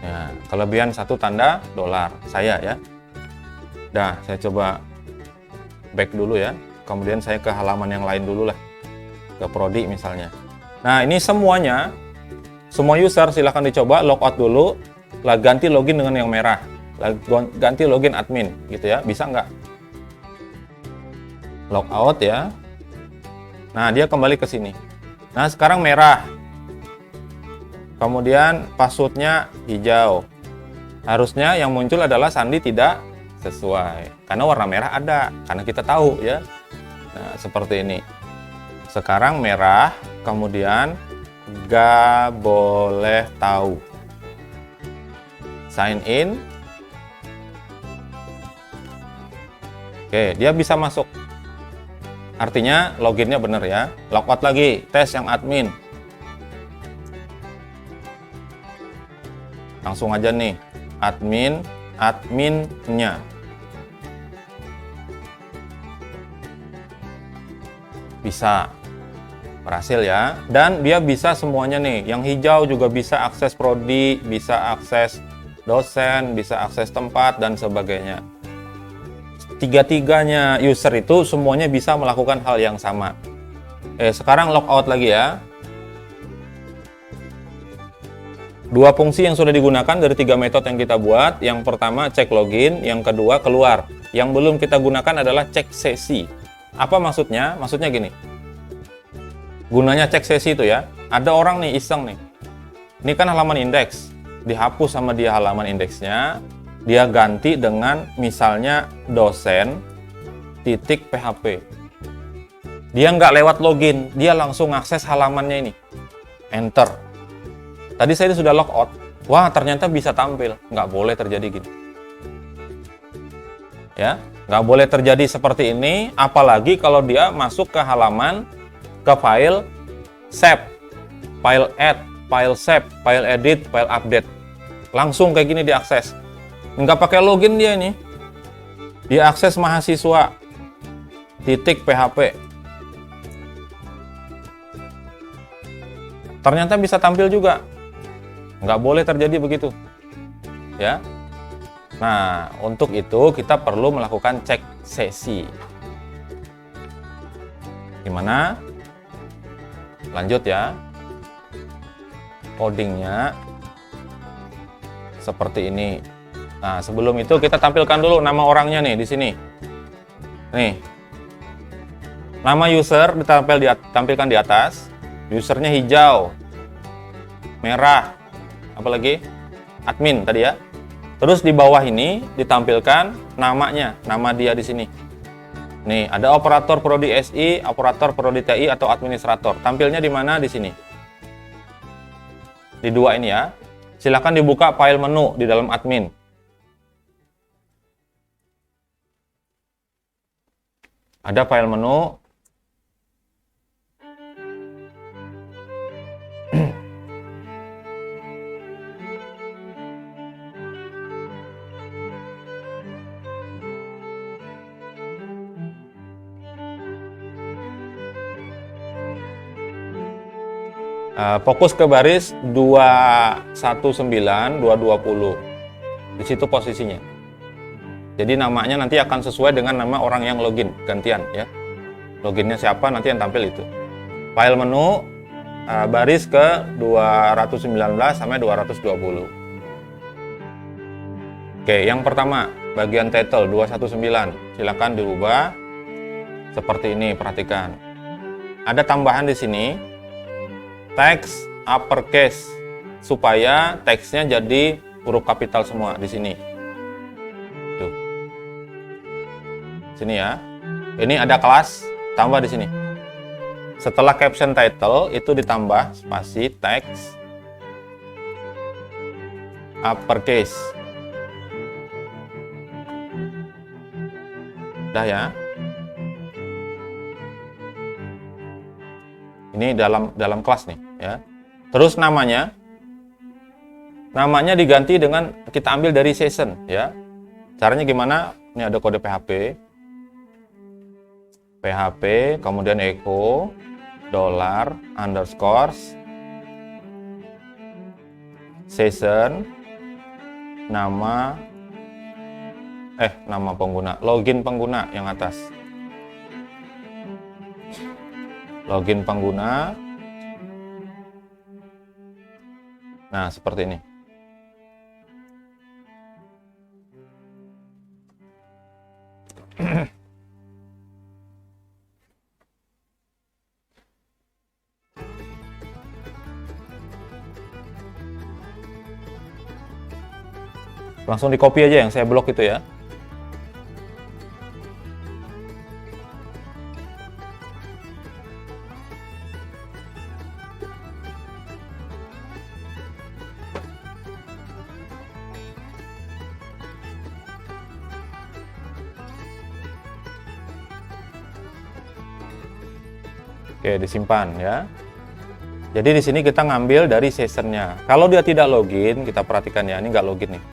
Ya, kelebihan 1 tanda dolar saya ya. Nah, saya coba back dulu ya. Kemudian saya ke halaman yang lain dulu lah. Ke prodi misalnya. Nah, ini semuanya, semua user silahkan dicoba logout dulu, lah ganti login dengan yang merah. Ganti login admin gitu ya. Bisa nggak? Logout ya. Nah, dia kembali ke sini. Nah, sekarang merah. Kemudian passwordnya hijau. Harusnya yang muncul adalah sandi tidak sesuai. Karena warna merah ada. Karena kita tahu ya. Nah, seperti ini. Sekarang merah. Kemudian nggak boleh tahu. Sign in. Oke, dia bisa masuk. Artinya loginnya benar ya. Logout lagi, tes yang admin. Langsung aja nih, adminnya. Bisa. Berhasil ya. Dan dia bisa semuanya nih. Yang hijau juga bisa akses prodi, bisa akses dosen, bisa akses tempat, dan sebagainya. Tiga-tiganya user itu semuanya bisa melakukan hal yang sama. Sekarang logout lagi ya. 2 fungsi yang sudah digunakan dari 3 metode yang kita buat. Yang pertama cek login, yang kedua keluar. Yang belum kita gunakan adalah cek sesi. Apa maksudnya? Maksudnya gini. Gunanya cek sesi itu ya. Ada orang nih iseng nih. Ini kan halaman indeks. Dihapus sama dia halaman indeksnya. Dia ganti dengan misalnya dosen titik php. Dia nggak lewat login, dia langsung akses halamannya ini. Enter. Tadi saya sudah logout. Wah, ternyata bisa tampil. Nggak boleh terjadi gini. Ya, nggak boleh terjadi seperti ini. Apalagi kalau dia masuk ke halaman, ke file save, file add, file save, file edit, file update. Langsung kayak gini diakses. Nggak pakai login dia ini. Dia akses mahasiswa titik php. Ternyata bisa tampil juga. Nggak boleh terjadi begitu. Ya. Nah, untuk itu kita perlu melakukan cek sesi. Gimana? Lanjut ya. Codingnya seperti ini. Nah, sebelum itu kita tampilkan dulu nama orangnya nih di sini. Nih. Nama user ditampilkan di atas. Usernya hijau. Merah. Apalagi? Admin tadi ya. Terus di bawah ini ditampilkan namanya, nama dia di sini. Nih, ada operator prodi SI, operator prodi TI atau administrator. Tampilnya di mana? Di sini. Di 2 ini ya. Silakan dibuka file menu di dalam admin. Ada file menu. Fokus ke baris 219, 220. Di situ posisinya. Jadi namanya nanti akan sesuai dengan nama orang yang login, gantian ya. Loginnya siapa nanti yang tampil itu. File menu baris ke 219 sampai 220. Oke, yang pertama bagian title 219. Silakan diubah seperti ini, perhatikan. Ada tambahan di sini. Teks uppercase supaya teksnya jadi huruf kapital semua di sini. Tuh. Sini ya. Ini ada kelas, tambah di sini. Setelah caption title itu ditambah spasi teks uppercase. Udah ya. Ini dalam kelas nih ya. Terus namanya diganti dengan kita ambil dari session ya. Caranya gimana? Ini ada kode PHP. Kemudian echo $_ session nama pengguna, login pengguna yang atas. Login pengguna. Nah, seperti ini. Langsung di copy aja yang saya blok itu ya. Oke, disimpan ya. Jadi di sini kita ngambil dari sessionnya. Kalau dia tidak login, kita perhatikan ya, ini nggak login nih.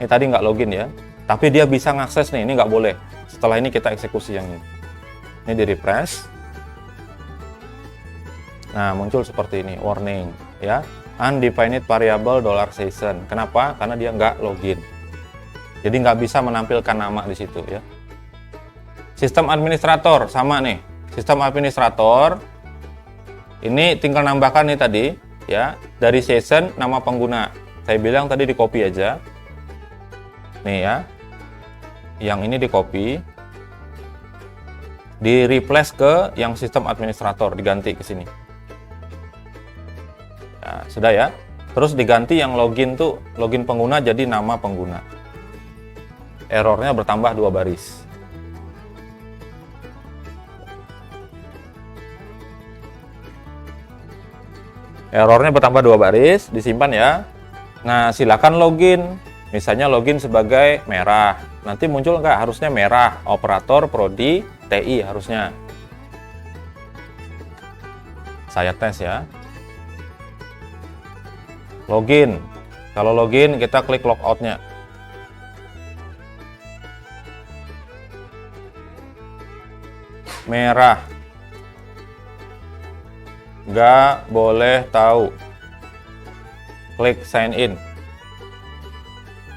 Ini tadi nggak login ya, tapi dia bisa ngakses nih, ini nggak boleh. Setelah ini kita eksekusi yang ini. Ini di refresh. Nah, muncul seperti ini, warning ya, undefined variable $session. Kenapa? Karena dia nggak login. Jadi nggak bisa menampilkan nama di situ ya. Sistem administrator sama nih. Sistem administrator ini tinggal nambahkan nih tadi ya, dari session nama pengguna. Saya bilang tadi di copy aja. Nih ya. Yang ini di copy. Di replace ke yang sistem administrator, diganti ke sini. Ya, sudah ya. Terus diganti yang login tuh, login pengguna jadi nama pengguna. Errornya bertambah 2 baris. Errornya bertambah 2 baris, disimpan ya. Nah, silakan login. Misalnya login sebagai merah. Nanti muncul nggak? Harusnya merah. Operator prodi TI harusnya. Saya tes ya. Login. Kalau login kita klik logout-nya. Merah. Nggak boleh tahu. Klik sign in.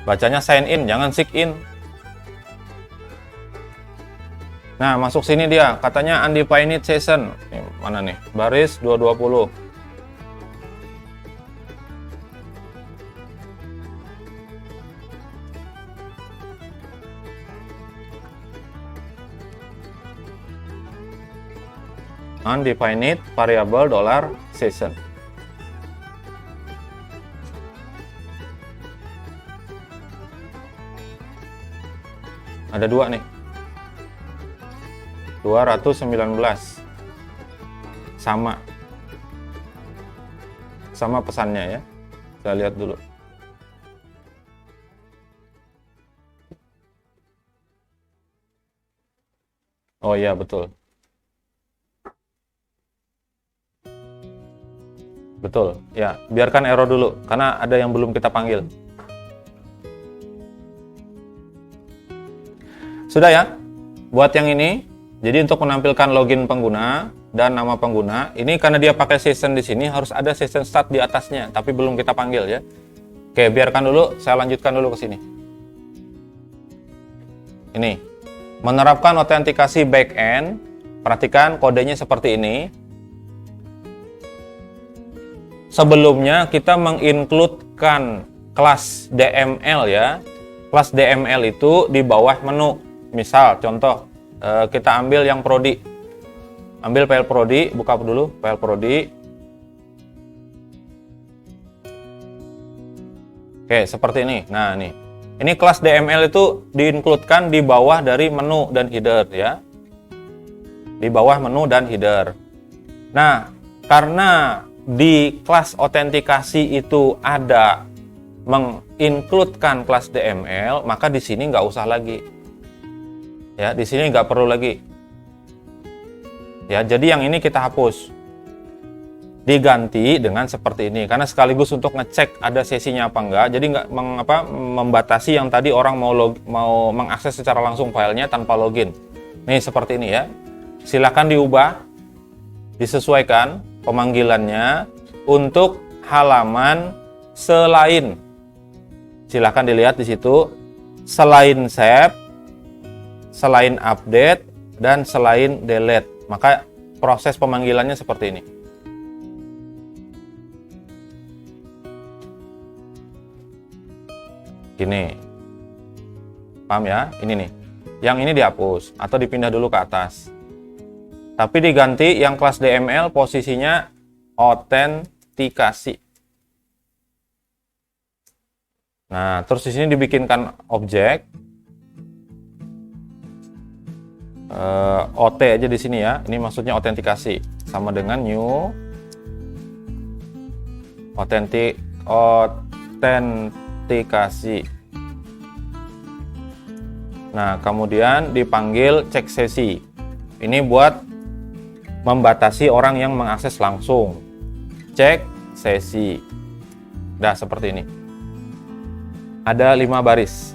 Bacanya sign in, jangan sign in. Nah, masuk sini dia. Katanya undefined session. Ini mana nih? Baris 220. Undefined variable $session. Ada 2 nih. 219. Sama pesannya ya. Saya lihat dulu. Oh iya, betul. Betul. Ya, biarkan error dulu karena ada yang belum kita panggil. Sudah ya? Buat yang ini, jadi untuk menampilkan login pengguna dan nama pengguna, ini karena dia pakai session di sini harus ada session start di atasnya, tapi belum kita panggil ya. Oke, biarkan dulu, saya lanjutkan dulu ke sini. Ini, menerapkan autentikasi backend, perhatikan kodenya seperti ini. Sebelumnya kita mengincludekan kelas DML ya. Kelas DML itu di bawah menu. Misal, contoh, kita ambil yang prodi. Ambil file prodi, buka dulu file prodi. Oke, seperti ini. Nah, nih. Ini kelas DML itu diincludekan di bawah dari menu dan header ya. Di bawah menu dan header. Nah, karena di kelas autentikasi itu ada mengincludekan kelas DML, maka di sini nggak usah lagi. Ya, di sini nggak perlu lagi. Ya, jadi yang ini kita hapus. Diganti dengan seperti ini karena sekaligus untuk ngecek ada sesinya apa enggak. Jadi nggak membatasi yang tadi orang mau mengakses secara langsung filenya tanpa login. Nih seperti ini ya. Silakan diubah, disesuaikan pemanggilannya untuk halaman selain. Silakan dilihat di situ selain save, selain update, dan selain delete. Maka proses pemanggilannya seperti ini. Gini. Paham ya? Ini nih. Yang ini dihapus atau dipindah dulu ke atas. Tapi diganti yang kelas DML posisinya autentikasi. Nah, terus di sini dibikinkan objek. OT aja di sini ya. Ini maksudnya autentikasi. Sama dengan new autentikasi. Nah, kemudian dipanggil cek sesi. Ini buat membatasi orang yang mengakses langsung. Cek sesi. Nah, seperti ini. Ada 5 baris.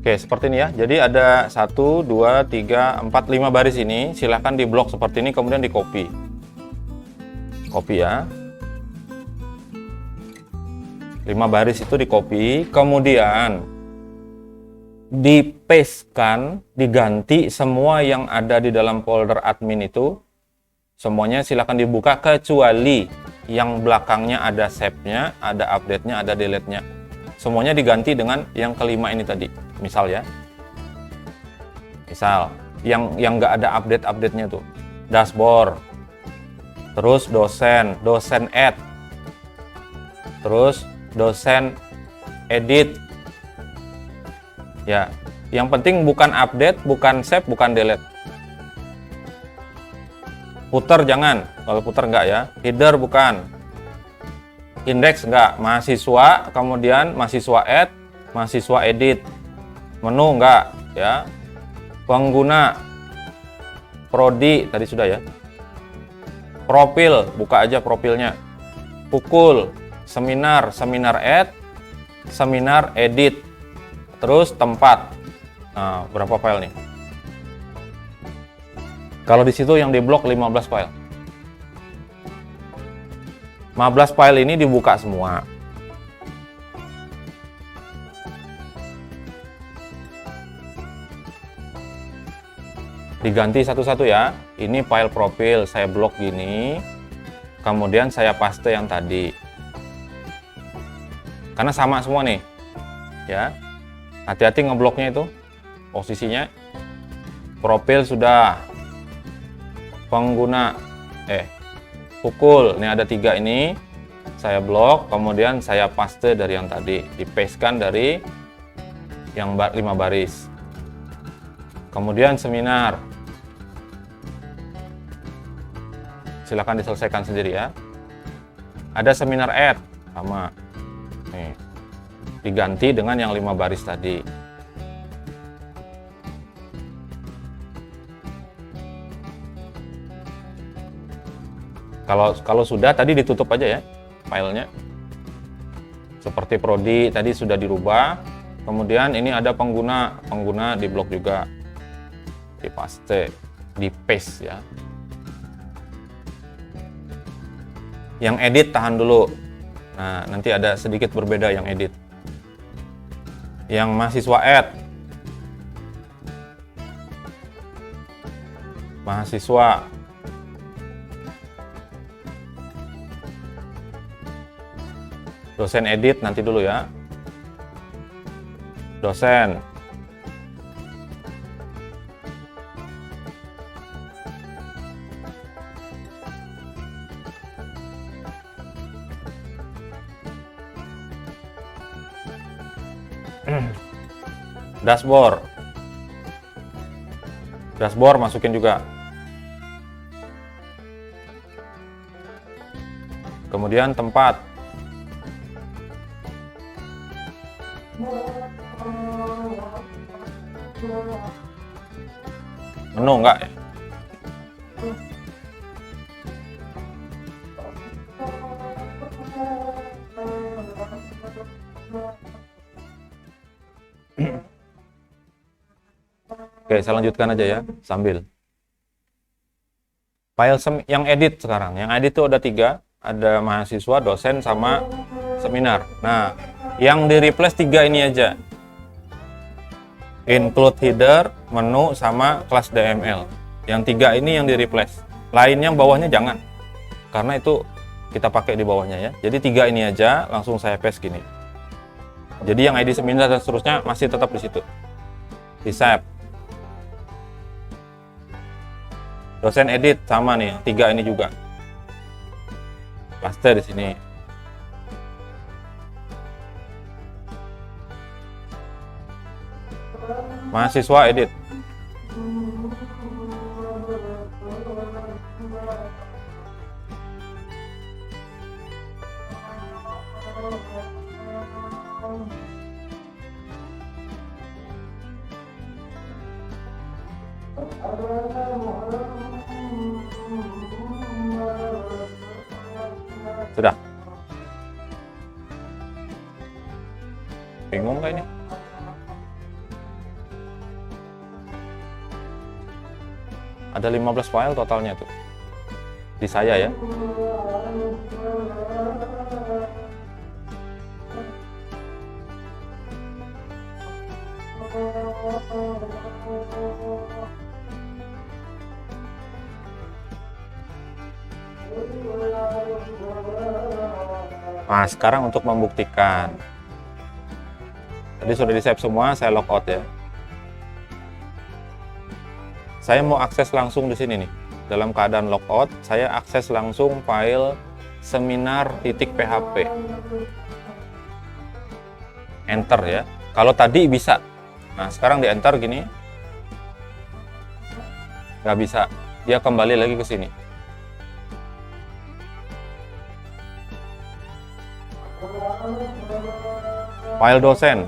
Oke, seperti ini ya. Jadi ada 1, 2, 3, 4, 5 baris ini. Silahkan di blok seperti ini, kemudian di copy. Copy ya. 5 baris itu di copy, kemudian dipastekan, diganti semua yang ada di dalam folder admin itu. Semuanya silahkan dibuka kecuali yang belakangnya ada save-nya, ada update-nya, ada delete-nya. Semuanya diganti dengan yang kelima ini tadi. Misal ya. Misal yang nggak ada update-nya tuh. Dashboard. Terus dosen add. Terus dosen edit. Ya, yang penting bukan update, bukan save, bukan delete. Footer jangan, kalau footer enggak ya. Header bukan. Index enggak, mahasiswa, kemudian mahasiswa add, mahasiswa edit. Menu enggak ya. Pengguna prodi tadi sudah ya. Profil, buka aja profilnya. Pukul, seminar add, seminar edit, terus tempat. Nah, berapa file nih? Kalau di situ yang diblok 15 file. 15 file ini dibuka semua. Diganti satu-satu ya. Ini file profil saya blok gini, kemudian saya paste yang tadi, karena sama semua nih ya. Hati-hati ngebloknya itu posisinya. Profil sudah, pengguna pukul, ini ada 3 ini saya blok, kemudian saya paste dari yang tadi, dipastekan dari yang 5 baris. Kemudian seminar, silakan diselesaikan sendiri ya. Ada seminar add, sama nih, diganti dengan yang 5 baris tadi. Kalau sudah tadi ditutup aja ya filenya. Seperti prodi tadi sudah dirubah. Kemudian ini ada pengguna diblok juga, dipaste, di paste ya. Yang edit tahan dulu. Nah, nanti ada sedikit berbeda yang edit. Yang mahasiswa add, mahasiswa, dosen edit nanti dulu ya. Dosen, dashboard masukin juga. Kemudian tempat, menu enggak ya? Oke, saya lanjutkan aja ya sambil. File yang edit sekarang. Yang edit itu ada 3, ada mahasiswa, dosen, sama seminar. Nah, yang di replace 3 ini aja. Include header, menu, sama kelas DML. Yang 3 ini yang di replace. Lainnya bawahnya jangan, karena itu kita pakai di bawahnya ya. Jadi 3 ini aja langsung saya paste gini. Jadi yang ID seminar dan seterusnya masih tetap di situ. Di save. Dosen edit sama nih, 3 ini juga. Paste di sini. Mahasiswa edit. Sudah. Bingung nggak ini? Ada 15 file totalnya tuh di saya ya. Nah, sekarang untuk membuktikan. Tadi sudah di-save semua, saya logout ya. Saya mau akses langsung di sini nih. Dalam keadaan logout, saya akses langsung file seminar.php. Enter ya. Kalau tadi bisa. Nah, sekarang di enter gini. Nggak bisa. Dia kembali lagi ke sini. File dosen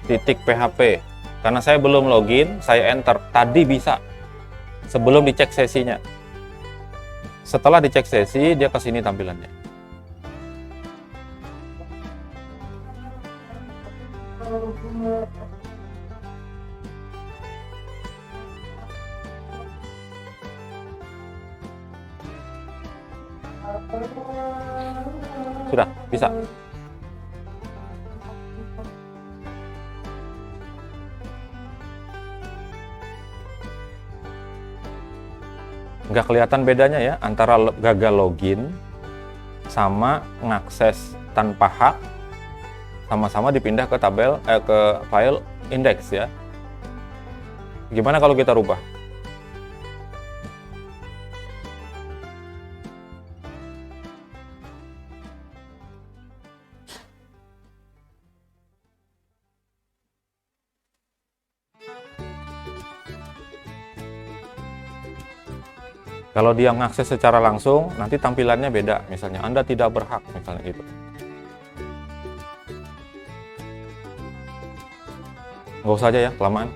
.php. Karena saya belum login, saya enter. Tadi bisa. Sebelum dicek sesinya. Setelah dicek sesi, dia ke sini tampilannya. Sudah, bisa. Nggak kelihatan bedanya ya antara gagal login sama ngakses tanpa hak, sama-sama dipindah ke tabel ke file index ya. Gimana kalau kita rubah? Kalau dia mengakses secara langsung, nanti tampilannya beda. Misalnya, Anda tidak berhak, misalnya gitu. Nggak usah aja ya, kelamaan.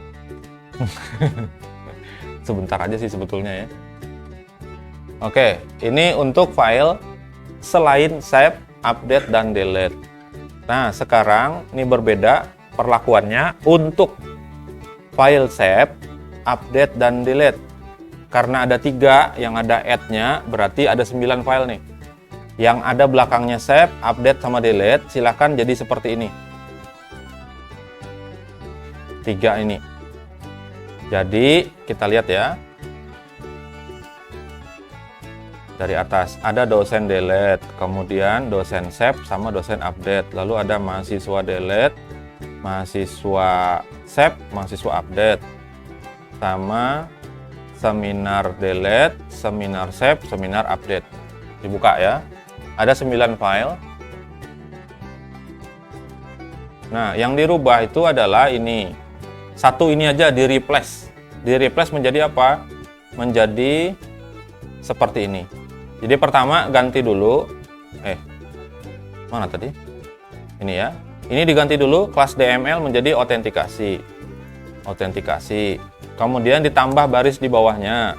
Sebentar aja sih sebetulnya ya. Oke, ini untuk file selain save, update, dan delete. Nah, sekarang ini berbeda perlakuannya untuk file save, update, dan delete. Karena ada 3 yang ada add-nya, berarti ada 9 file nih. Yang ada belakangnya save, update, sama delete, silahkan jadi seperti ini. 3 ini. Jadi, kita lihat ya. Dari atas, ada dosen delete, kemudian dosen save, sama dosen update. Lalu ada mahasiswa delete, mahasiswa save, mahasiswa update. Sama seminar delete, seminar save, seminar update. Dibuka ya. Ada 9 file. Nah, yang dirubah itu adalah ini. Satu ini aja di replace. Di replace menjadi apa? Menjadi seperti ini. Jadi pertama ganti dulu. Mana tadi? Ini ya. Ini diganti dulu kelas DML menjadi autentikasi. Autentikasi. Kemudian ditambah baris di bawahnya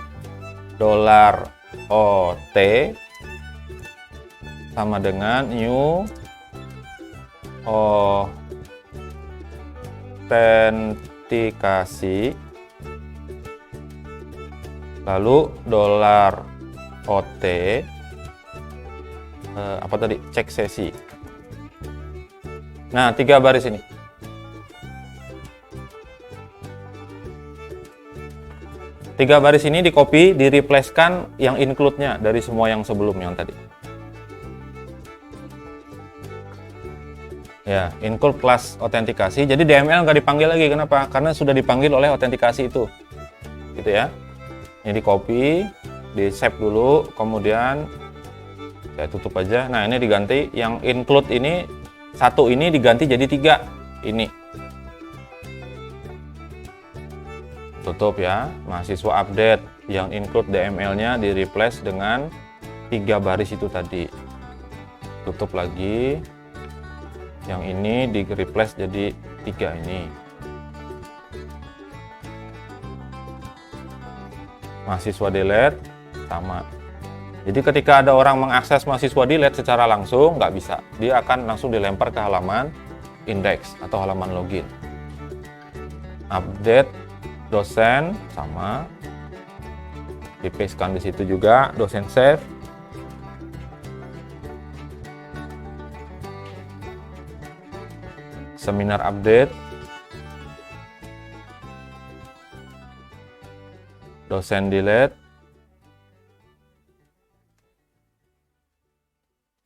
$OT sama dengan new autentikasi, lalu $OT apa tadi, cek sesi. Nah, 3 baris ini. Tiga baris ini di copy, di replace-kan yang include-nya dari semua yang sebelumnya yang tadi. Ya, include kelas autentikasi. Jadi DML nggak dipanggil lagi. Kenapa? Karena sudah dipanggil oleh autentikasi itu. Gitu ya. Ini di copy, di save dulu, kemudian saya tutup aja. Nah, ini diganti. Yang include ini, satu ini diganti jadi 3. Ini. Tutup ya. Mahasiswa update yang include DML-nya di replace dengan 3 baris itu tadi. Tutup lagi. Yang ini di replace jadi 3 ini. Mahasiswa delete sama. Jadi ketika ada orang mengakses mahasiswa delete secara langsung, nggak bisa. Dia akan langsung dilempar ke halaman index atau halaman login. Update dosen sama, dipastekan di situ juga. Dosen save, seminar update, dosen delete,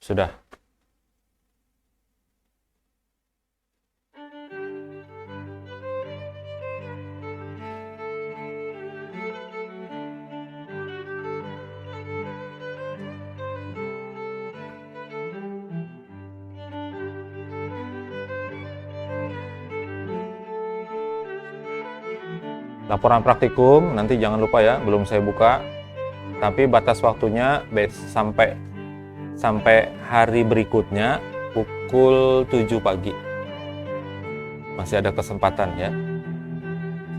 sudah. Laporan praktikum nanti jangan lupa ya, belum saya buka, tapi batas waktunya sampai hari berikutnya pukul 7 pagi. Masih ada kesempatan ya,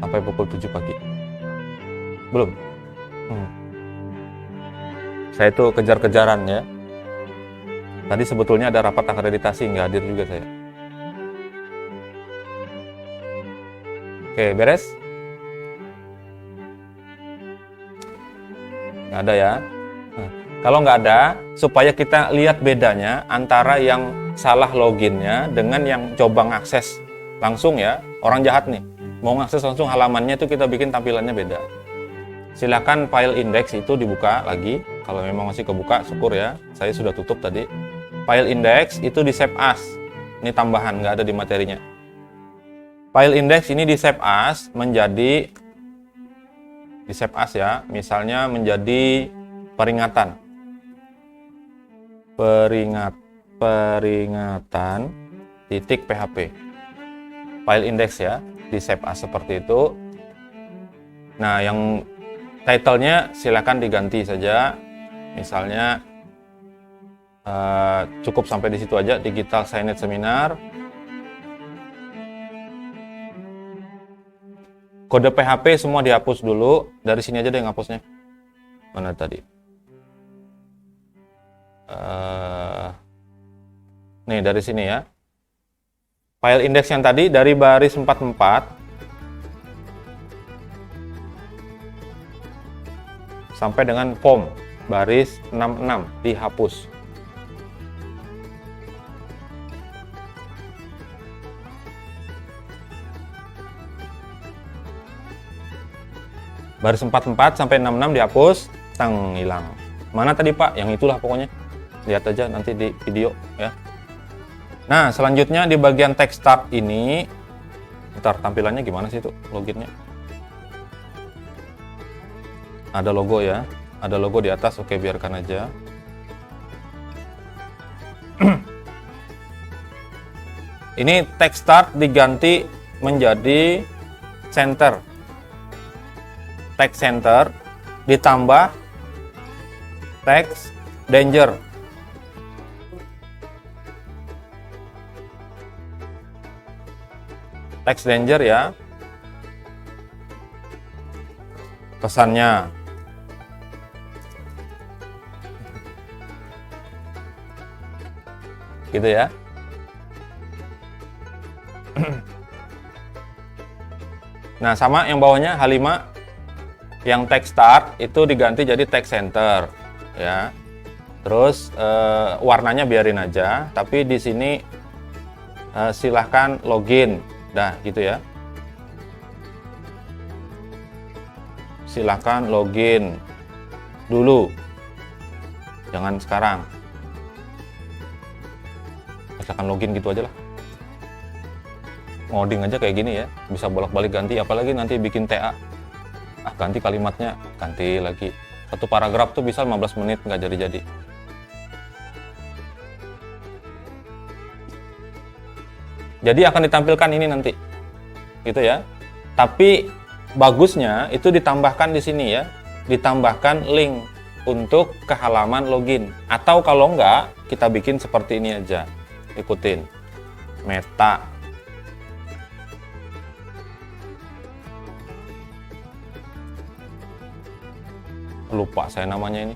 sampai pukul 7 pagi. Belum? Saya itu kejar-kejaran ya. Tadi sebetulnya ada rapat akreditasi, nggak hadir juga saya. Oke, beres? Nggak ada ya? Nah, kalau nggak ada, supaya kita lihat bedanya antara yang salah loginnya dengan yang coba ngakses langsung ya, orang jahat nih, mau ngakses langsung halamannya itu kita bikin tampilannya beda. Silakan file index itu dibuka lagi, kalau memang masih kebuka, syukur ya, saya sudah tutup tadi. File index itu di save as, ini tambahan, nggak ada di materinya. File index ini di save as menjadi di save as ya, misalnya menjadi peringatan titik PHP file index ya, di save as seperti itu. Nah, yang title-nya silakan diganti saja, misalnya cukup sampai di situ aja, Digital Signage Seminar. Kode PHP semua dihapus dulu. Dari sini aja deh ngapusnya. Mana tadi? Nih dari sini ya. File index yang tadi dari baris 44 sampai dengan form baris 66 dihapus. Baris 44 sampai 66 dihapus, tang, hilang. Mana tadi Pak? Yang itulah pokoknya. Lihat aja nanti di video ya. Nah, selanjutnya di bagian text start ini, ntar tampilannya gimana sih itu loginnya? Ada logo ya, ada logo di atas. Oke, biarkan aja. Ini text start diganti menjadi center. Text center ditambah text danger. Text danger ya. Pesannya. Gitu ya. Nah, sama yang bawahnya H5 yang text start itu diganti jadi text center ya. Terus warnanya biarin aja, tapi di sini silahkan login. Dah gitu ya. Silahkan login dulu. Jangan sekarang. Silahkan login gitu aja lah. Ngoding aja kayak gini ya. Bisa bolak-balik ganti, apalagi nanti bikin TA. Ganti kalimatnya, ganti lagi. Satu paragraf tuh bisa 15 menit nggak jadi-jadi. Jadi akan ditampilkan ini nanti, gitu ya. Tapi bagusnya itu ditambahkan di sini ya, ditambahkan link untuk ke halaman login. Atau kalau enggak, kita bikin seperti ini aja. Ikutin, meta. Lupa saya namanya ini.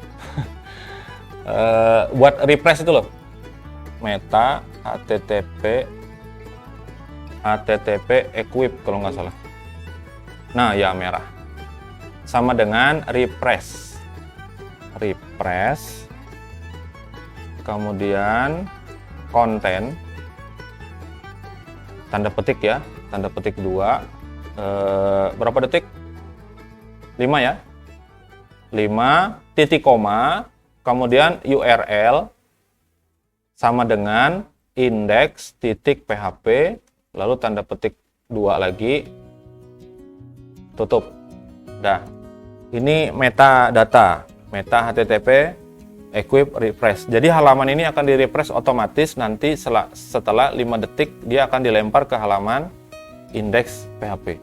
Buat refresh itu loh, meta http equip kalau nggak salah. Nah ya, merah sama dengan refresh, kemudian konten tanda petik ya, tanda petik 2, berapa detik? 5 ya, 5 titik koma, kemudian URL sama dengan index titik PHP, lalu tanda petik 2 lagi, tutup. Dah, ini metadata, meta http equip refresh. Jadi halaman ini akan di refresh otomatis, nanti setelah 5 detik dia akan dilempar ke halaman index PHP.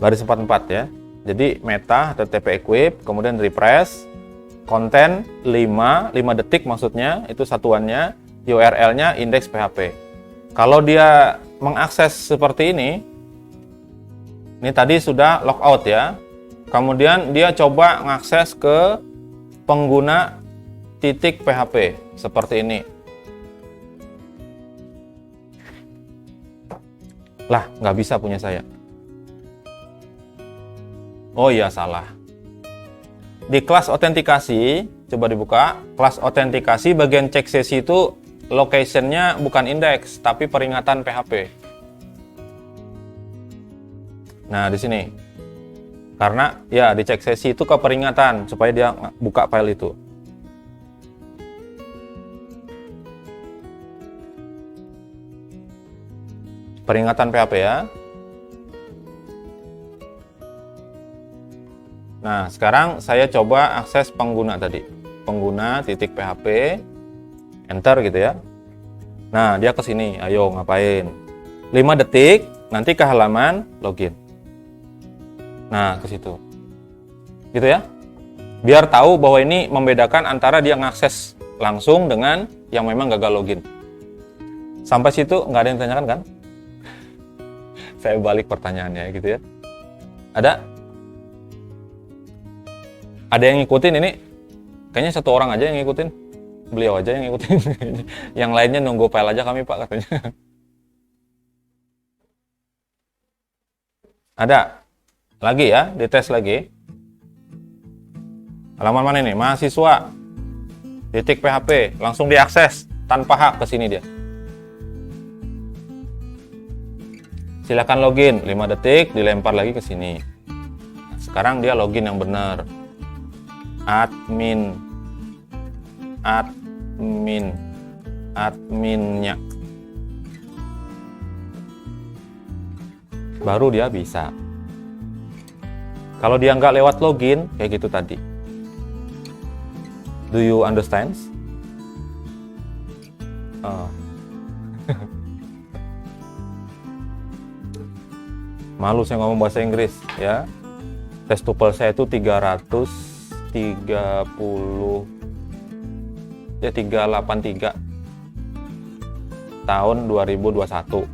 Baris 44 ya. Jadi meta http equip, kemudian refresh, konten 5 detik maksudnya, itu satuannya, URL-nya index PHP. Kalau dia mengakses seperti ini tadi sudah logout ya. Kemudian dia coba mengakses ke pengguna titik PHP seperti ini. Lah, nggak bisa punya saya. Oh iya, salah. Di kelas autentikasi, coba dibuka. Kelas autentikasi bagian cek sesi itu location-nya bukan indeks, tapi peringatan PHP. Nah, di sini. Karena ya di cek sesi itu ke peringatan supaya dia buka file itu. Peringatan PHP ya. Nah, sekarang saya coba akses pengguna tadi. Pengguna titik PHP, enter gitu ya. Nah, dia ke sini. Ayo ngapain? 5 detik, nanti ke halaman login. Nah, ke situ. Gitu ya. Biar tahu bahwa ini membedakan antara dia ngakses langsung dengan yang memang gagal login. Sampai situ nggak ada yang ditanyakan kan? Saya balik pertanyaannya gitu ya. Ada? Ada yang ngikutin ini? Kayaknya satu orang aja yang ngikutin. Beliau aja yang ngikutin. Yang lainnya nunggu file aja kami Pak katanya. Ada? Lagi ya, dites lagi. Halaman mana ini? Mahasiswa. Titik PHP, langsung diakses tanpa hak ke sini dia. Silakan login, 5 detik dilempar lagi ke sini. Sekarang dia login yang benar. Adminnya. Baru dia bisa. Kalau dia nggak lewat login, kayak gitu tadi. Do you understand? Malu saya ngomong bahasa Inggris ya. Tes TOEFL saya itu 383 tahun 2021.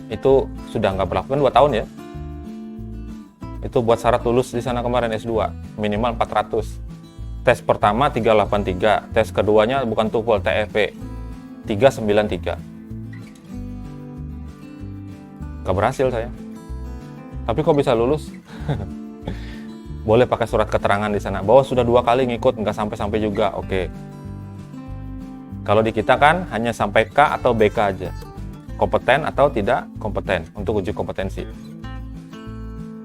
Itu sudah nggak berlaku kan 2 tahun ya. Itu buat syarat lulus di sana kemarin S2 minimal 400. Tes pertama 383, tes keduanya bukan TOEFL, TFE 393. Gak berhasil saya. Tapi kok bisa lulus? Boleh pakai surat keterangan di sana bahwa sudah 2 kali ngikut, nggak sampai-sampai juga. Oke. Kalau di kita kan hanya sampai K atau BK aja. Kompeten atau tidak kompeten untuk uji kompetensi.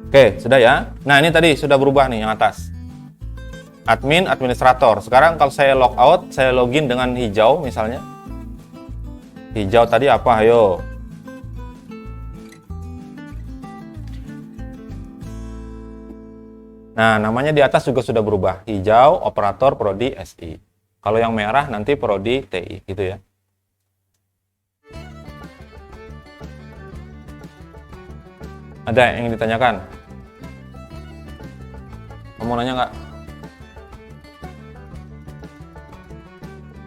Oke, sudah ya. Nah, ini tadi sudah berubah nih yang atas. Admin, administrator. Sekarang kalau saya log out, saya login dengan hijau misalnya. Hijau tadi apa? Ayo. Nah, namanya di atas juga sudah berubah. Hijau, operator, prodi, SI. Kalau yang merah nanti prodi, TI, gitu ya. Ada yang ditanyakan? Kamu nanya nggak?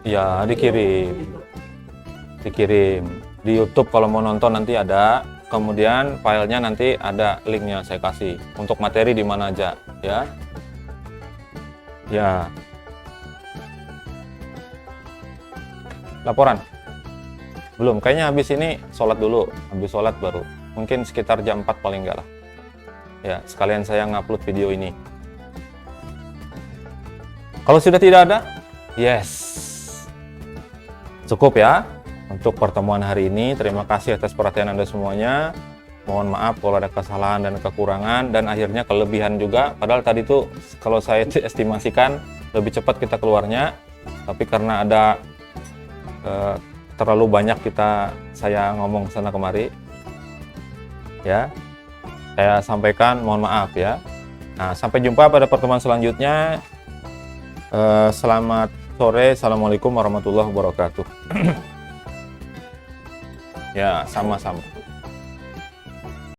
Ya, dikirim di YouTube. Kalau mau nonton nanti ada, kemudian filenya nanti ada linknya saya kasih untuk materi di mana aja ya. Ya, laporan belum, kayaknya habis ini sholat dulu, habis sholat baru, mungkin sekitar jam 4 paling enggak lah ya, sekalian saya ngupload video ini. Kalau sudah tidak ada, yes, cukup ya untuk pertemuan hari ini. Terima kasih atas perhatian Anda semuanya. Mohon maaf kalau ada kesalahan dan kekurangan, dan akhirnya kelebihan juga. Padahal tadi tuh kalau saya estimasikan lebih cepat kita keluarnya, tapi karena ada terlalu banyak saya ngomong sana kemari ya, saya sampaikan mohon maaf ya. Nah, sampai jumpa pada pertemuan selanjutnya. Selamat sore, assalamualaikum warahmatullahi wabarakatuh. Ya, sama-sama.